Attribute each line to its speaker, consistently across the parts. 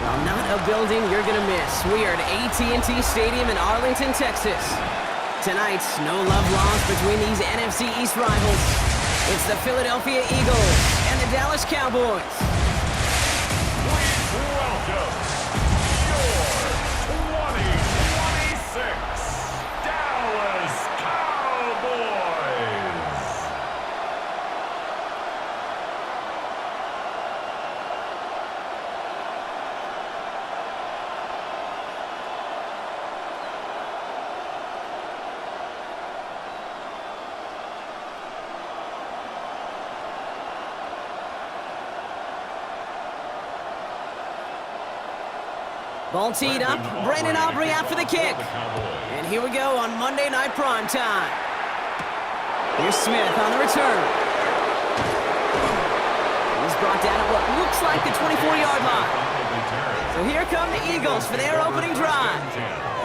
Speaker 1: Well, not a building you're going to miss. We are at AT&T Stadium in Arlington, Texas. Tonight, no love lost between these NFC East rivals. It's the Philadelphia Eagles and the Dallas Cowboys.
Speaker 2: Please welcome your 2026 Dallas Cowboys.
Speaker 1: Ball teed up, Brandon Aubrey out for the kick. And here we go on Monday Night Primetime. Here's Smith on the return. He's brought down at what looks like the 24-yard line. So here come the Eagles for their opening drive.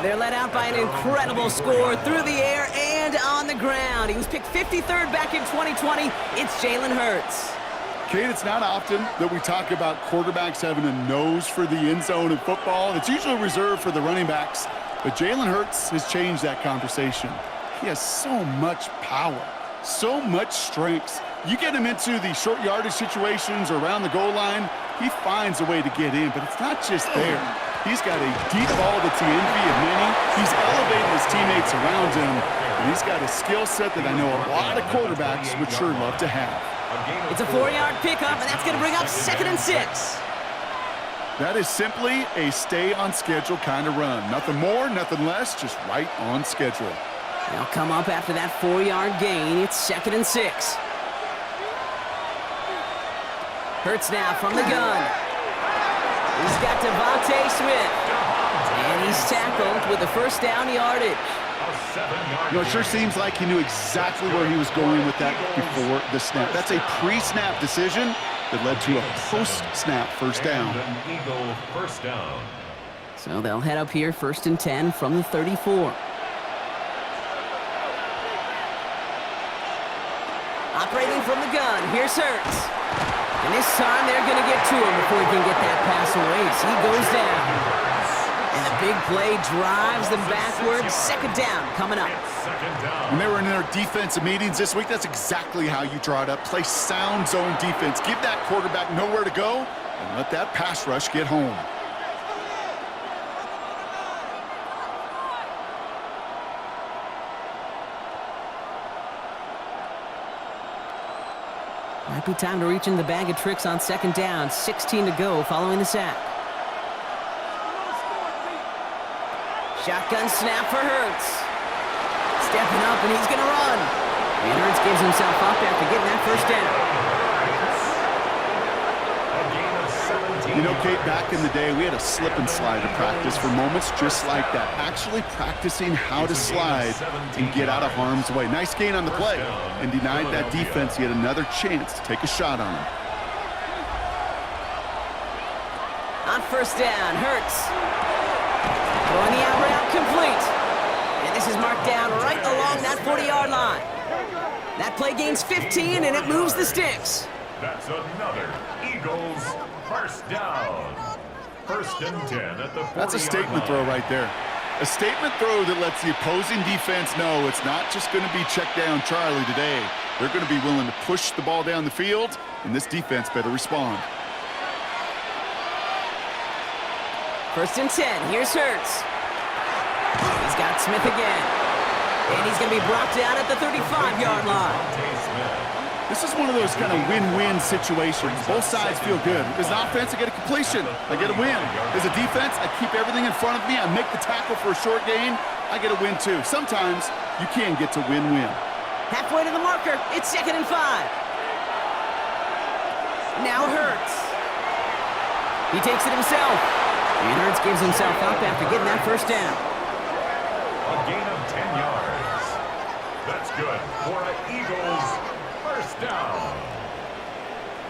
Speaker 1: They're led out by an incredible score through the air and on the ground. He was picked 53rd back in 2020. It's Jalen Hurts.
Speaker 3: Kate, it's not often that we talk about quarterbacks having a nose for the end zone in football. It's usually reserved for the running backs. But Jalen Hurts has changed that conversation. He has so much power, so much strength. You get him into the short yardage situations or around the goal line, he finds a way to get in. But it's not just there. He's got a deep ball that's the envy of many. He's elevating his teammates around him. And he's got a skill set that I know a lot of quarterbacks would sure love to have.
Speaker 1: It's a 4-yard pickup, and that's going to bring up 2nd and 6.
Speaker 3: That is simply a stay-on-schedule kind of run. Nothing more, nothing less, just right on schedule.
Speaker 1: They'll come up after that 4-yard gain. It's 2nd and 6. Hurts now from the gun. He's got Devontae Smith. And he's tackled with the first down yardage.
Speaker 3: You know, it sure seems like he knew exactly where he was going with that before the snap. That's a pre-snap decision that led to a post-snap first down.
Speaker 2: Eagle first down.
Speaker 1: So they'll head up here 1st and 10 from the 34. Operating from the gun, here's Hurts. And this time they're going to get to him before he can get that pass away. So he goes down. And the big play drives them backwards. 2nd down coming up.
Speaker 3: When they were in their defensive meetings this week, that's exactly how you draw it up. Play sound zone defense. Give that quarterback nowhere to go and let that pass rush get home.
Speaker 1: Might be time to reach in the bag of tricks on 2nd down. 16 to go following the sack. Shotgun snap for Hurts. Stepping up, and he's going to run. And Hurts gives himself up after getting that first down.
Speaker 3: You know, Kate, back in the day, we had a slip and slide to practice for moments just like that. Actually practicing how to slide and get out of harm's way. Nice gain on the play, and denied that defense yet another chance to take a shot on him.
Speaker 1: On 1st down, Hurts. Throwing the out route complete. And this is marked down right along that 40-yard line. That play gains 15, and it moves the sticks.
Speaker 2: That's another Eagles first down. 1st and 10 at the 40-yard line.
Speaker 3: That's a statement throw right there. A statement throw that lets the opposing defense know it's not just going to be check down Charlie today. They're going to be willing to push the ball down the field, and this defense better respond.
Speaker 1: 1st and 10. Here's Hurts. He's got Smith again. And he's going to be brought down at the 35-yard line.
Speaker 3: This is one of those kind of win-win situations. Both sides feel good. As an offense, I get a completion. I get a win. As a defense, I keep everything in front of me. I make the tackle for a short gain. I get a win, too. Sometimes you can get to win-win.
Speaker 1: Halfway to the marker. It's 2nd and 5. Now Hurts. He takes it himself. And Hurts gives himself up after getting that first down.
Speaker 2: A gain of 10 yards. That's good for an Eagles first down.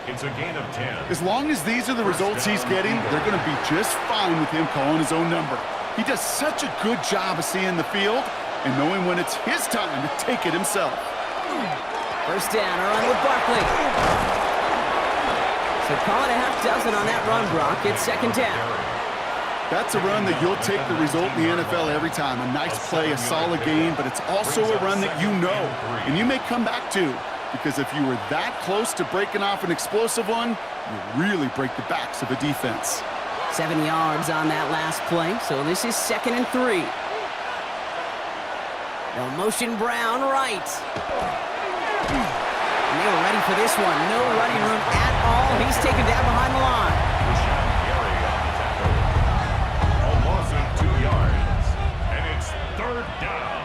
Speaker 2: It's a gain of 10.
Speaker 3: As long as these are the results he's getting, they're going to be just fine with him calling his own number. He does such a good job of seeing the field and knowing when it's his time to take it himself.
Speaker 1: First down, a run with Barkley. So call it a half dozen on that run, Brock. It's 2nd down.
Speaker 3: That's a run that you'll take the result in the NFL every time. A nice play, a solid game, but it's also a run that you know and you may come back to, because if you were that close to breaking off an explosive one, you really break the backs of a defense.
Speaker 1: 7 yards on that last play, so this is 2nd and 3. They'll motion Brown right. And they were ready for this one. No running room at all. He's taken down behind the line.
Speaker 2: A loss of 2 yards, and it's 3rd down.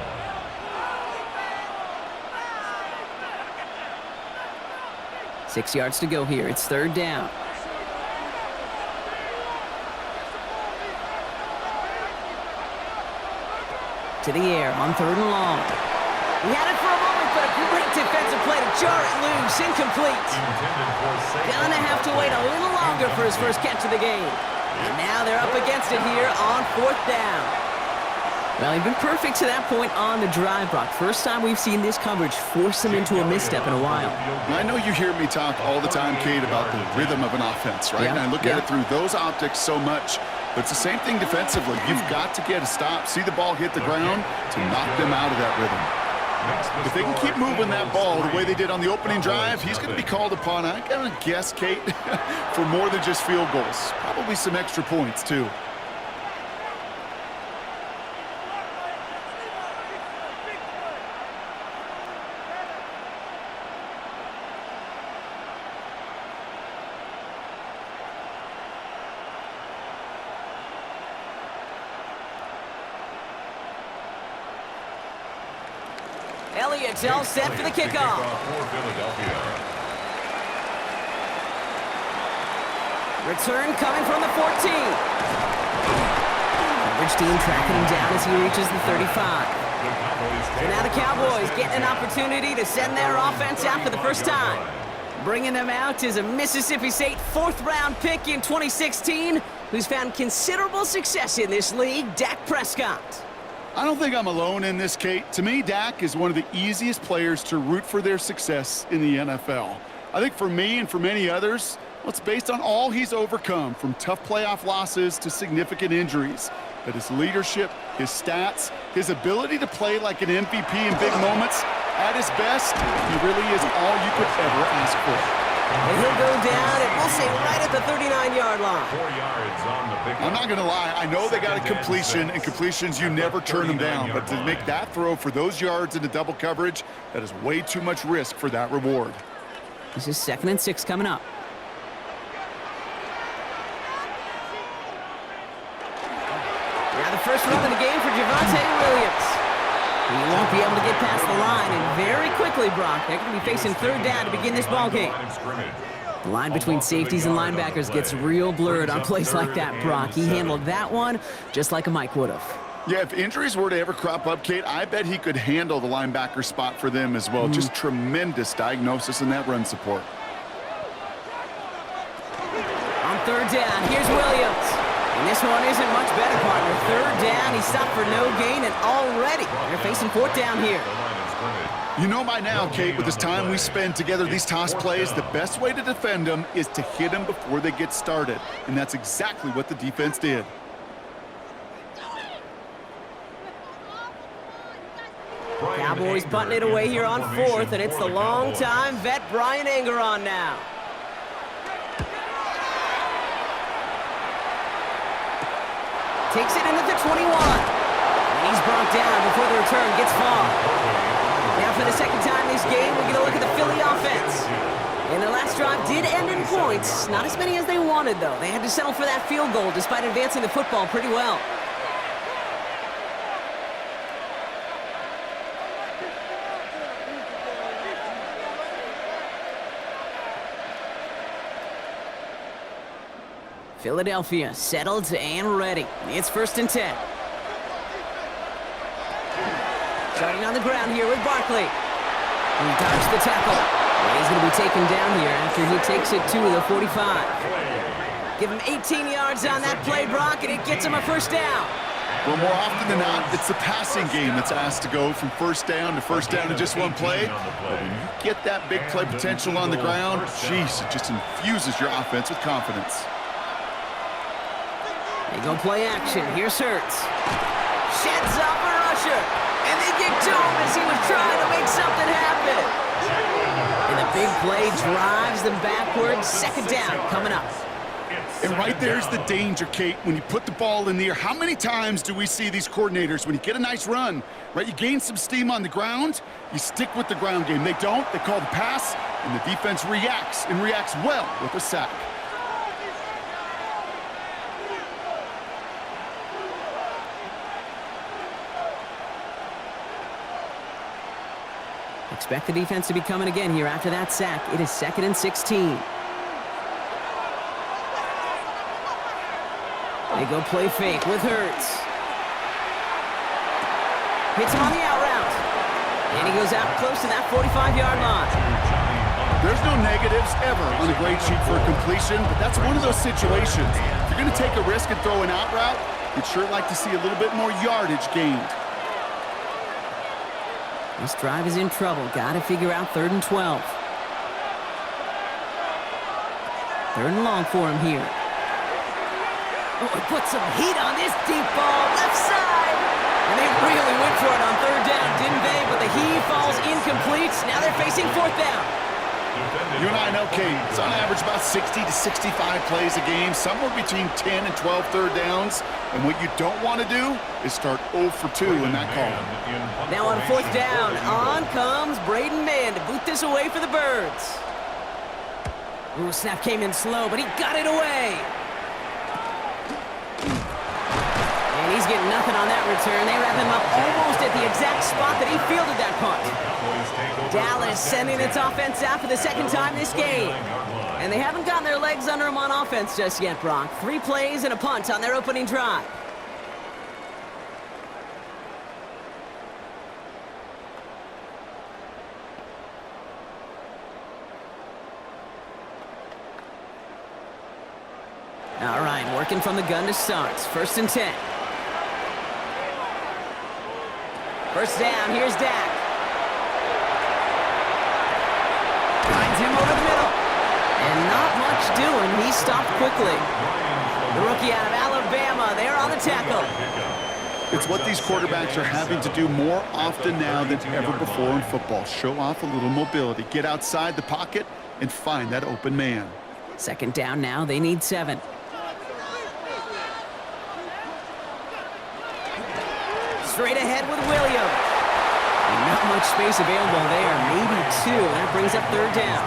Speaker 1: Six yards to go here. It's 3rd down. To the air on 3rd and long. He had it for a moment, but a great defensive play to jar it loose. Incomplete. Gonna have to wait a little longer for his first catch of the game. And now they're up against it here on 4th down. Well, he'd been perfect to that point on the drive, Brock. First time we've seen this coverage force him into a misstep in a while.
Speaker 3: I know you hear me talk all the time, Kate, about the rhythm of an offense, right? And I look at it through those optics so much. But it's the same thing defensively. You've got to get a stop, see the ball hit the ground to knock them out of that rhythm. If they can keep moving that ball the way they did on the opening drive, he's going to be called upon, I gotta guess, Kate, for more than just field goals. Probably some extra points, too.
Speaker 1: Elliott's all set for the kickoff. Return coming from the 14. Coverage team tracking him down as he reaches the 35. So now the Cowboys getting an opportunity to send their offense out for the first time. Bringing them out is a Mississippi State 4th-round pick in 2016 who's found considerable success in this league, Dak Prescott.
Speaker 3: I don't think I'm alone in this, Kate. To me, Dak is one of the easiest players to root for their success in the NFL. I think for me and for many others, well, it's based on all he's overcome, from tough playoff losses to significant injuries. But his leadership, his stats, his ability to play like an MVP in big moments, at his best, he really is all you could ever ask for.
Speaker 1: And he'll go down, and we'll say right at the 39-yard line.
Speaker 2: 4 yards on the pick.
Speaker 3: I'm not going to lie. I know they got a completion, and completions, you never turn them down. But to make that throw for those yards into double coverage, that is way too much risk for that reward.
Speaker 1: This is 2nd and 6 coming up. Now the first run of the game for Javonte Williams. He won't be able to get past the line, and very quickly, Brock, they're going to be facing 3rd down to begin this ball game. The line between safeties and linebackers gets real blurred on plays like that, Brock. He handled that one just like a Mike would have.
Speaker 3: Yeah, if injuries were to ever crop up, Kate, I bet he could handle the linebacker spot for them as well. Just tremendous diagnosis in that run support.
Speaker 1: On 3rd down, here's Williams. And this one isn't much better, partner. 3rd down, he stopped for no gain, and already they're facing 4th down here.
Speaker 3: You know by now, Kate, with this time we spend together these toss plays, the best way to defend them is to hit them before they get started. And that's exactly what the defense did.
Speaker 1: Cowboys punting it away here on 4th, and it's the long-time vet Brian Anger on now. Takes it into the 21. And he's brought down before the return gets far. Now for the second time this game, we're going to look at the Philly offense. And their last drive did end in points. Not as many as they wanted, though. They had to settle for that field goal despite advancing the football pretty well. Philadelphia settled and ready. It's 1st and 10. Starting on the ground here with Barkley. He dodged the tackle. And he's going to be taken down here after he takes it to the 45. Give him 18 yards on that play, Brock, and it gets him a 1st down.
Speaker 3: Well, more often than not, it's the passing game that's asked to go from 1st down to 1st down in just one play. But when you get that big play potential on the ground, geez, it just infuses your offense with confidence.
Speaker 1: They go play action. Here's Hurts. Sheds off a rusher. And they get to him as he was trying to make something happen. And the big play drives them backwards. Second down coming up.
Speaker 3: And right there's the danger, Kate, when you put the ball in the air. How many times do we see these coordinators, when you get a nice run, right, you gain some steam on the ground, you stick with the ground game. They don't. They call the pass, and the defense reacts, and reacts well with a sack.
Speaker 1: Expect the defense to be coming again here after that sack. It is 2nd and 16. They go play fake with Hurts. Hits him on the out route. And he goes out close to that 45-yard line.
Speaker 3: There's no negatives ever on a grade sheet for a completion, but that's one of those situations. If you're going to take a risk and throw an out route, you'd sure like to see a little bit more yardage gained.
Speaker 1: This drive is in trouble. Got to figure out 3rd and 12. 3rd and long for him here. Oh, he put some heat on this deep ball, left side. And they really went for it on 3rd down, didn't they? But the heave falls incomplete. Now they're facing 4th down.
Speaker 3: You and I know, Kate, it's on average about 60 to 65 plays a game, somewhere between 10 and 12 third downs. And what you don't want to do is start 0 for 2 in that call.
Speaker 1: Now on 4th down, on comes Braden Mann to boot this away for the Birds. Ooh, snap came in slow, but he got it away. And he's getting nothing on that return. They wrap him up almost at the exact spot that he fielded that punt. Dallas sending its offense out for the 2nd time this game. And they haven't gotten their legs under them on offense just yet, Brock. 3 plays and a punt on their opening drive. All right, working from the gun to start. 1st and 10. 1st down, here's Dak. Finds him over the middle. And not much doing. He stopped quickly. The rookie out of Alabama, they're on the tackle.
Speaker 3: It's what these quarterbacks are having to do more often now than ever before in football. Show off a little mobility. Get outside the pocket and find that open man.
Speaker 1: 2nd down now, they need 7. Straight ahead with Williams. And not much space available there. Maybe 2. That brings up 3rd down.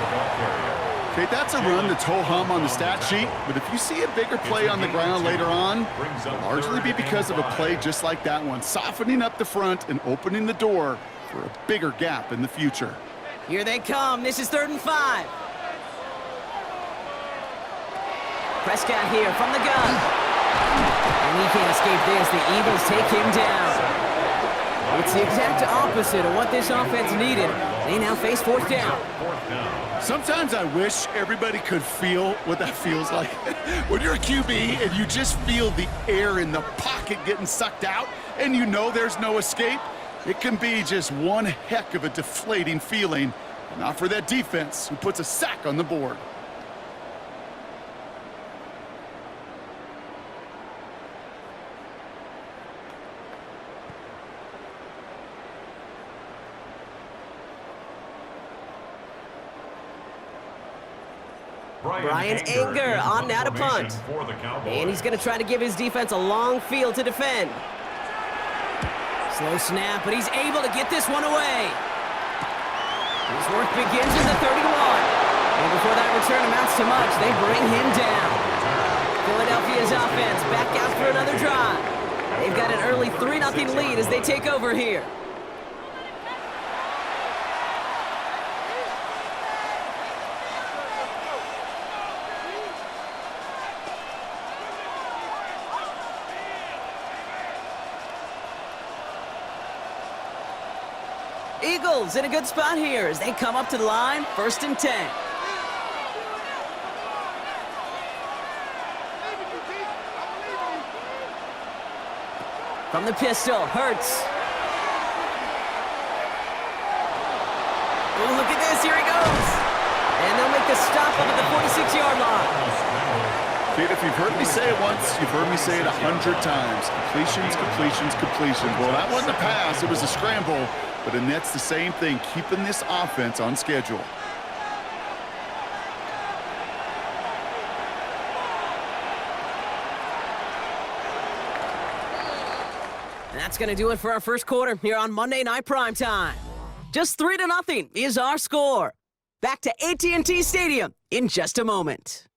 Speaker 3: Okay, that's a run that's ho-hum on the stat sheet, but if you see a bigger play on the ground later on, it'll largely be because of a play just like that one, softening up the front and opening the door for a bigger gap in the future.
Speaker 1: Here they come. This is 3rd and 5. Prescott here from the gun. And he can't escape this. The Eagles take him down. It's the exact opposite of what this offense needed. They now face 4th down.
Speaker 3: Sometimes I wish everybody could feel what that feels like. When you're a QB and you just feel the air in the pocket getting sucked out and you know there's no escape, it can be just one heck of a deflating feeling. Not for that defense who puts a sack on the board.
Speaker 1: Brian Anger on now to punt. And he's going to try to give his defense a long field to defend. Slow snap, but he's able to get this one away. His work begins in the 31. And before that return amounts to much, they bring him down. Philadelphia's offense back out for another drive. They've got an early 3-0 lead as they take over here. Eagles in a good spot here as they come up to the line, 1st and 10. From the pistol, Hurts. Oh, look at this, here he goes. And they'll make the stop up at the 46-yard line.
Speaker 3: Kate, if you've heard me say it once, you've heard me say it 100 times. Completions, completions, completions. Well, that wasn't a pass. It was a scramble. But and that's the same thing, keeping this offense on schedule.
Speaker 1: And that's going to do it for our first quarter here on Monday Night Primetime. Just 3-0 is our score. Back to AT&T Stadium in just a moment.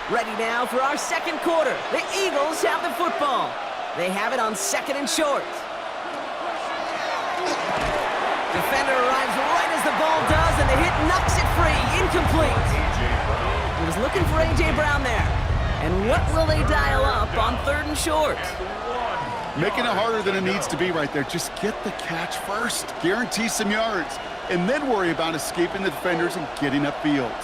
Speaker 1: Ready now for our second quarter. The Eagles have the football. They have it on 2nd and short. Defender arrives right as the ball does, and the hit knocks it free. Incomplete. He was looking for A.J. Brown there. And what will they dial up on 3rd and short?
Speaker 3: Making it harder than it needs to be right there. Just get the catch first. Guarantee some yards. And then worry about escaping the defenders and getting upfield.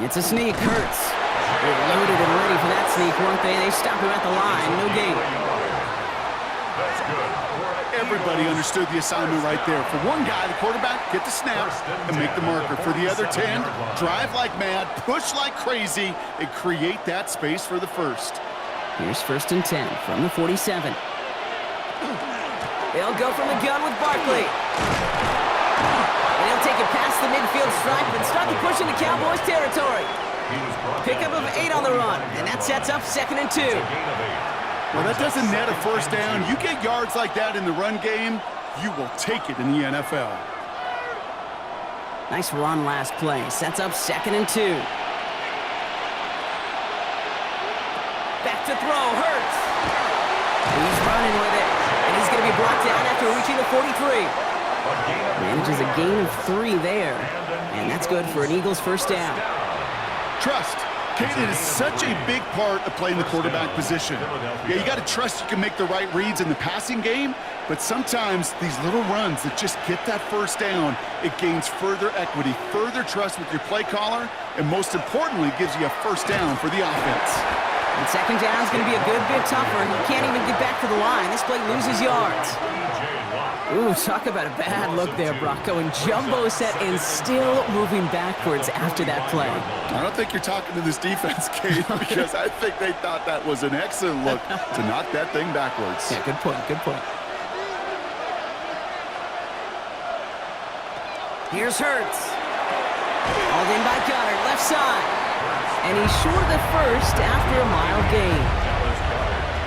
Speaker 1: It's a sneak. Hurts. They're loaded and ready for that sneak, weren't they? They stop him at the line. No gain.
Speaker 2: That's good.
Speaker 3: Everybody understood the assignment right there. For one guy, the quarterback, get the snap and make the marker. For the other 10, drive like mad, push like crazy, and create that space for the first.
Speaker 1: Here's 1st and 10 from the 47. They'll go from the gun with Barkley. And he'll take it past the midfield stripe and start the push into Cowboys territory. Pickup of 8 on the run, and that sets up 2nd and 2.
Speaker 3: Well, that doesn't net a first down. You get yards like that in the run game, you will take it in the NFL.
Speaker 1: Nice run last play. Sets up 2nd and 2. Back to throw. Hurts. He's running with it, and he's going to be brought down after reaching the 43. Manages a gain of 3 there, and that's good for an Eagles first down.
Speaker 3: Trust. Kate, is such a big part of playing the quarterback position. Yeah, you got to trust you can make the right reads in the passing game, but sometimes these little runs that just get that first down, it gains further equity, further trust with your play caller, and most importantly, gives you a first down for the offense.
Speaker 1: And 2nd down is going to be a good bit tougher. He can't even get back to the line. This play loses yards. Ooh, talk about a bad look there, Brock. Going jumbo set and still moving backwards after that play.
Speaker 3: I don't think you're talking to this defense, Kate, because I think they thought that was an excellent look to knock that thing backwards.
Speaker 1: Yeah, good point, good point. Here's Hurts. Hauled in by Goddard, left side. And he's short of the first after a mile gain.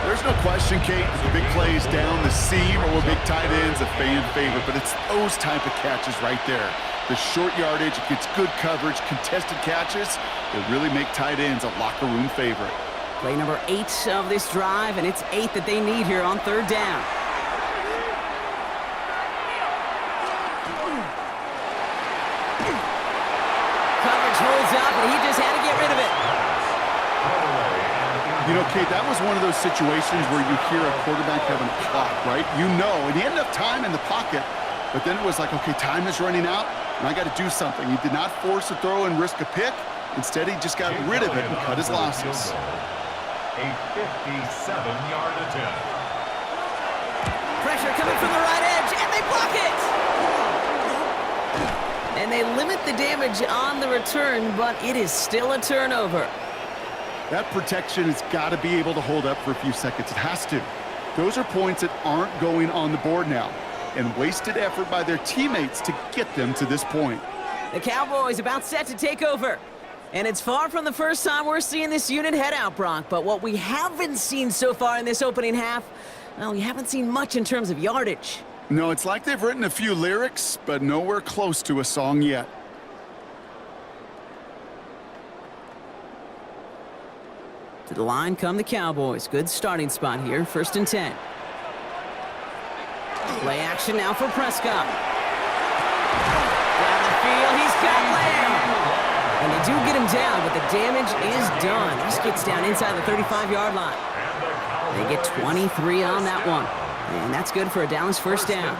Speaker 3: There's no question, Kate, that the big plays down the seam or big tight ends, a fan favorite, but it's those type of catches right there. The short yardage, it gets good coverage, contested catches, that really make tight ends a locker room favorite.
Speaker 1: Play number 8 of this drive, and it's 8 that they need here on 3rd down. Coverage holds up, and he just had to get rid of it.
Speaker 3: You know, Kate, that was one of those situations where you hear a quarterback having a clock, right? You know, and he had enough time in the pocket, but then it was like, okay, time is running out, and I got to do something. He did not force a throw and risk a pick. Instead, he just got rid of it and cut his losses.
Speaker 2: A 57-yard attempt.
Speaker 1: Pressure coming from the right edge, and they block it! And they limit the damage on the return, but it is still a turnover.
Speaker 3: That protection has got to be able to hold up for a few seconds. It has to. Those are points that aren't going on the board now, and wasted effort by their teammates to get them to this point.
Speaker 1: The Cowboys about set to take over. And it's far from the first time we're seeing this unit head out, Brock. But what we haven't seen so far in this opening half, well, we haven't seen much in terms of yardage.
Speaker 3: No, it's like they've written a few lyrics, but nowhere close to a song yet.
Speaker 1: To the line come the Cowboys. Good starting spot here. 1st and 10. Play action now for Prescott. Down the field, he's got Lamb. And they do get him down, but the damage is done. This gets down inside the 35-yard line. They get 23 on that one. And that's good for a Dallas first down.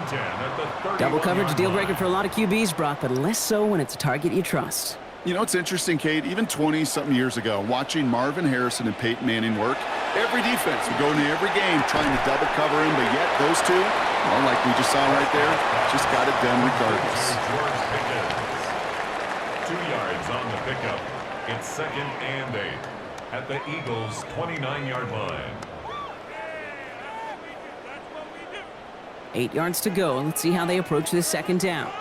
Speaker 1: Double coverage, deal breaker for a lot of QBs, Brock, but less so when it's a target you trust.
Speaker 3: You know, it's interesting, Kate, even 20-something years ago, watching Marvin Harrison and Peyton Manning work, every defense would go into every game trying to double cover him, but yet those two Well, like we just saw right there, just got it done regardless.
Speaker 2: 2 yards on the pickup. It's 2nd and 8 at the Eagles' 29-yard line.
Speaker 1: 8 yards to go. Let's see how they approach this 2nd down.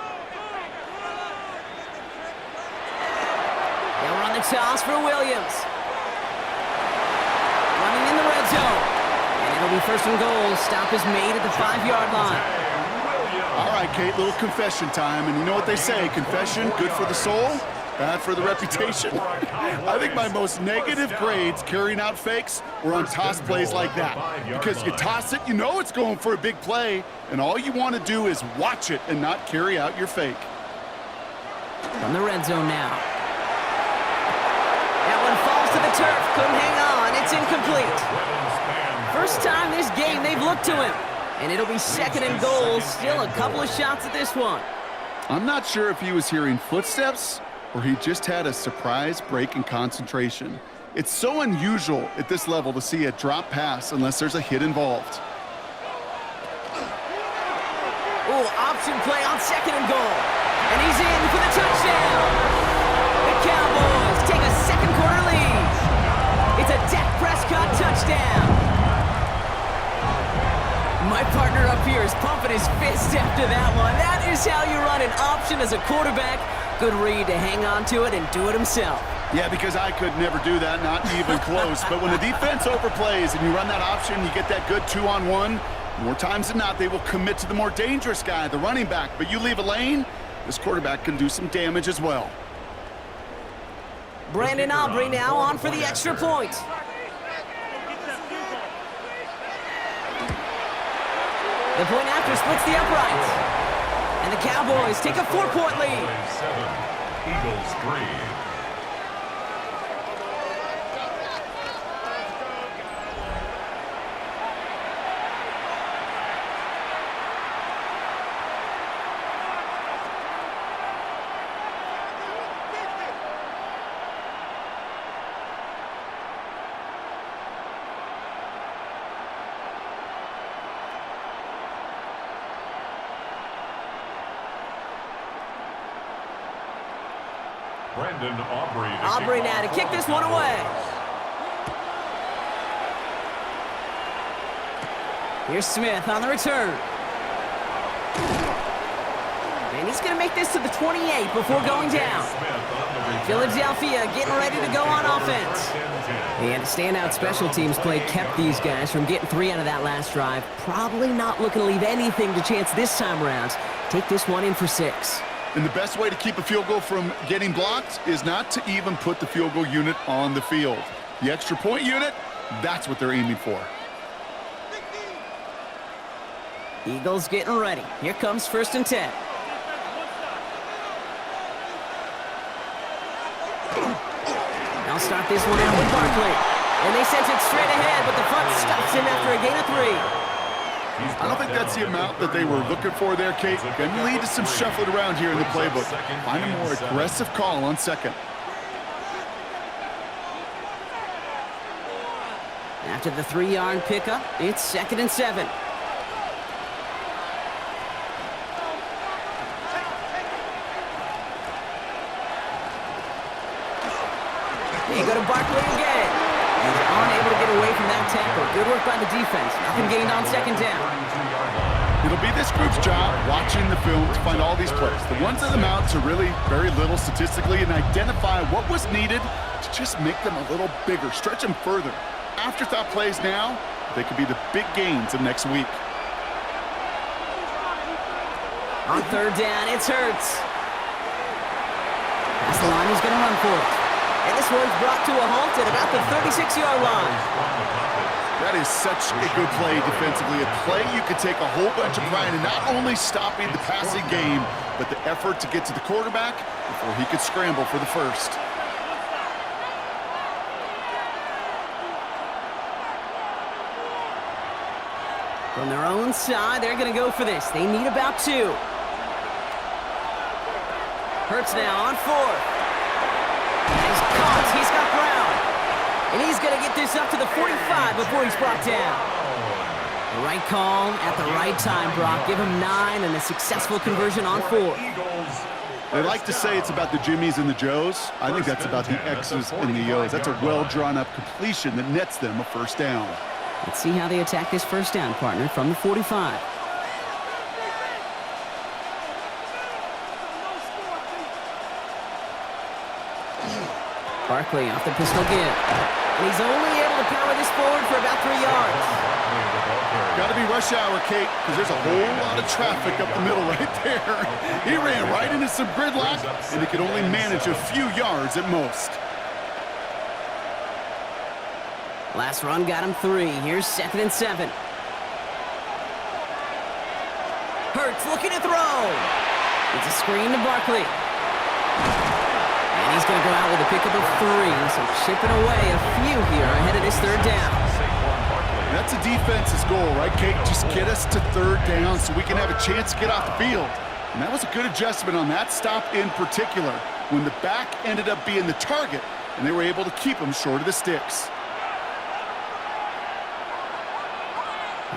Speaker 1: They'll run the toss for Williams. Running in the red zone. And it'll be 1st and goal. Stop is made at the 5-yard line.
Speaker 3: All right, Kate, little confession time. And you know what they say, confession, good for the soul, bad for the reputation. I think my most negative grades carrying out fakes were on toss plays like that. Because you toss it, you know it's going for a big play, and all you want to do is watch it and not carry out your fake.
Speaker 1: From the red zone now. That one falls to the turf. Couldn't hang on. It's incomplete. First time this game they've looked to him. And it'll be 2nd and goal. Still a couple of shots at this one.
Speaker 3: I'm not sure if he was hearing footsteps or he just had a surprise break in concentration. It's so unusual at this level to see a drop pass unless there's a hit involved.
Speaker 1: Oh, option play on 2nd and goal. And he's in for the touchdown. The Cowboys take a 2nd quarter lead. It's a Dak Prescott touchdown. My partner up here is pumping his fist after that one. That is how you run an option as a quarterback. Good read to hang on to it and do it himself.
Speaker 3: Yeah, because I could never do that, not even close. But when the defense overplays and you run that option, you get that good 2-on-1, more times than not, they will commit to the more dangerous guy, the running back. But you leave a lane, this quarterback can do some damage as well.
Speaker 1: Brandon Aubrey now on for the extra point. The point after splits the uprights. And the Cowboys take a 4-point lead.
Speaker 2: 7, Eagles 3.
Speaker 1: Aubrey now to kick this one away. Here's Smith on the return. And he's going to make this to the 28 before going down. Philadelphia getting ready to go on offense. And standout special teams play kept these guys from getting 3 out of that last drive. Probably not looking to leave anything to chance this time around. Take this one in for 6.
Speaker 3: And the best way to keep a field goal from getting blocked is not to even put the field goal unit on the field. The extra point unit, that's what they're aiming for.
Speaker 1: Eagles getting ready. Here comes 1st and 10. They'll start this one out with Barkley. And they sent it straight ahead, but the front stops him after a gain of 3.
Speaker 3: I don't think that's the amount that they were looking for there, Kate. Going to lead to some shuffling around here in the playbook. Find a more aggressive call on 2nd.
Speaker 1: After the 3-yard pickup, it's 2nd and 7. They go to Barkley again. And they're unable to get away from that tackle. Good work by the defense. Nothing gained on 2nd down.
Speaker 3: It'll be this group's job watching the film to find all these plays. The ones that amount to really very little statistically and identify what was needed to just make them a little bigger, stretch them further. Afterthought plays now, they could be the big gains of next week.
Speaker 1: On 3rd down, it's Hurts. That's the line he's going to run for it. And this one's brought to a halt at about the 36-yard line.
Speaker 3: That is such a good play defensively. A play you could take a whole bunch of pride in not only stopping the passing game, but the effort to get to the quarterback before he could scramble for the 1st.
Speaker 1: From their own side, they're going to go for this. They need about 2. Hurts now on 4th. He's caught. He's got Brown. And he's going to get this up to the 45 before he's brought down. The right call at the right time, Brock. Give him 9 and a successful conversion on 4.
Speaker 3: They like to say it's about the Jimmies and the Joes. I think that's about the X's and the O's. That's a well-drawn-up completion that nets them a first down.
Speaker 1: Let's see how they attack this first down, partner, from the 45. Barkley off the pistol give. And he's only able to power this forward for about 3 yards.
Speaker 3: Got to be rush hour, Kate, because there's a whole lot of traffic up the middle right there. He ran right into some gridlock, and he could only manage a few yards at most.
Speaker 1: Last run got him 3. Here's 2nd and 7. Hurts looking to throw. It's a screen to Barkley. And he's going to go out with a pickup of 3, so chipping away a few here ahead of this 3rd down.
Speaker 3: That's a defense's goal, right, Kate? Just get us to 3rd down so we can have a chance to get off the field. And that was a good adjustment on that stop in particular, when the back ended up being the target, and they were able to keep him short of the sticks.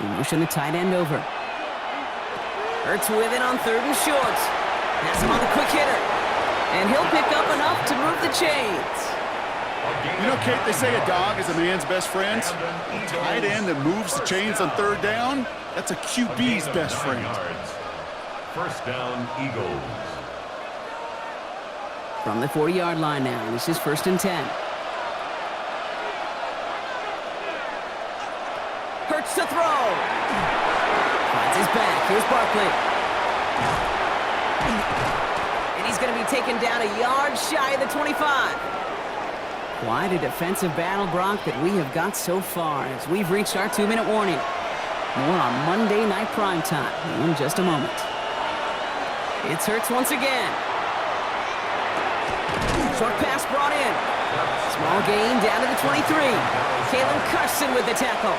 Speaker 1: We motion the tight end over. Hurts with it on 3rd and short. Has him on the quick hitter. And he'll pick up enough to move the chains.
Speaker 3: You know, Kate, they say a dog is a man's best friend. A tight end that moves the chains on 3rd down, that's a QB's best friend.
Speaker 2: First down, Eagles.
Speaker 1: From the 40-yard line now, this is 1st and 10. Hurts to throw. Finds his back. Here's Barkley. And he's going to be taken down a yard shy of the 25. Quite a defensive battle, Brock, that we have got so far as we've reached our 2-minute warning. More on Monday Night Primetime in just a moment. It's Hurts once again. Short pass brought in. Small gain down to the 23. Kalen Carson with the tackle.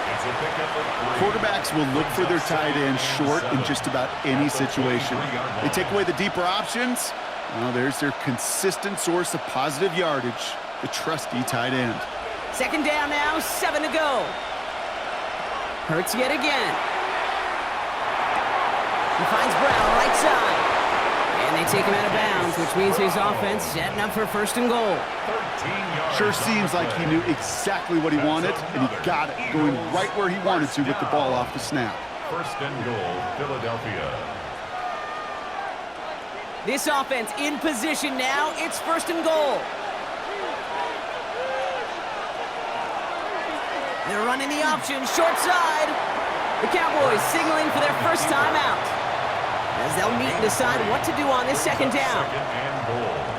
Speaker 3: Quarterbacks will look for their tight end short in just about any situation. They take away the deeper options. Well, there's their consistent source of positive yardage, the trusty tight end.
Speaker 1: 2nd down now, 7 to go. Hurts yet again. He finds Brown right side. And they take him out of bounds, which means his offense setting up for 1st and goal.
Speaker 3: Sure seems like he knew exactly what he wanted, and he got it, going right where he wanted to with the ball off the snap.
Speaker 2: 1st and goal, Philadelphia.
Speaker 1: This offense in position now. It's 1st and goal. They're running the option, short side. The Cowboys signaling for their first time out, as they'll meet and decide what to do on this 2nd down.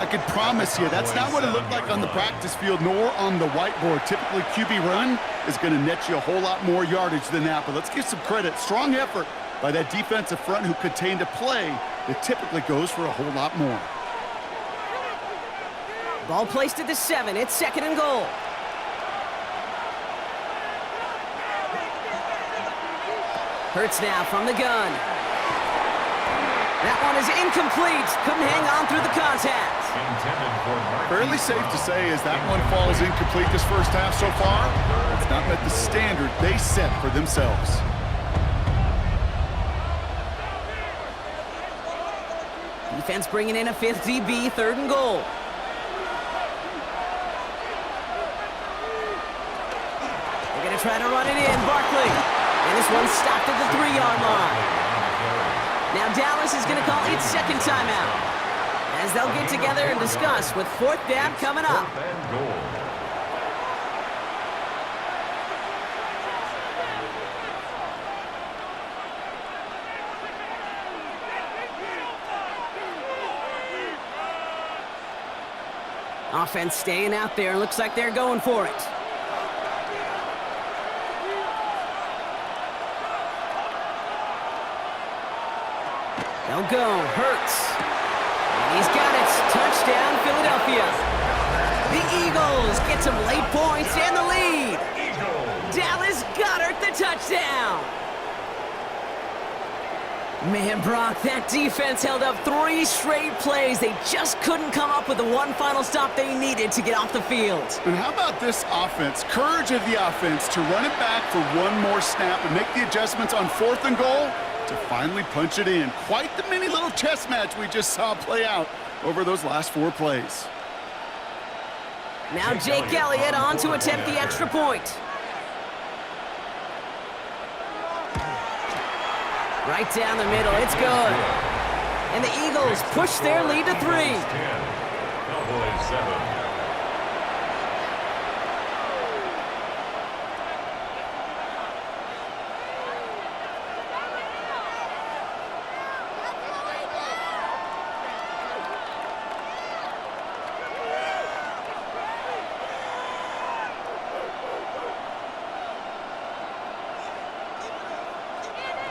Speaker 3: I can promise you that's not what it looked like on the practice field nor on the whiteboard. Typically, QB run is going to net you a whole lot more yardage than that, but let's give some credit. Strong effort by that defensive front who contained a play that typically goes for a whole lot more.
Speaker 1: Ball placed at the 7. It's 2nd and goal. Hurts now from the gun. That one is incomplete. Couldn't hang on through the contact.
Speaker 3: Fairly safe to say as that one falls incomplete this first half so far, it's not met the standard they set for themselves.
Speaker 1: Defense bringing in a 5th DB, 3rd and goal. They're going to try to run it in. Barkley. And this one's stopped at the 3-yard line. Now Dallas is going to call its 2nd timeout, as they'll get together and discuss with 4th down coming up. Offense staying out there. Looks like they're going for it. They'll go. Hurts. And he's got it. Touchdown, Philadelphia. The Eagles get some late points and the lead. Dallas Goedert the touchdown. Man, Brock, that defense held up 3 straight plays. They just couldn't come up with the one final stop they needed to get off the field.
Speaker 3: And how about this offense? Courage of the offense to run it back for one more snap and make the adjustments on 4th and goal to finally punch it in. Quite the mini little chess match we just saw play out over those last 4 plays.
Speaker 1: Now Jake Elliott on to attempt the extra point. Right down the middle, it's good. And the Eagles push their lead to 3.
Speaker 2: Cowboys 7.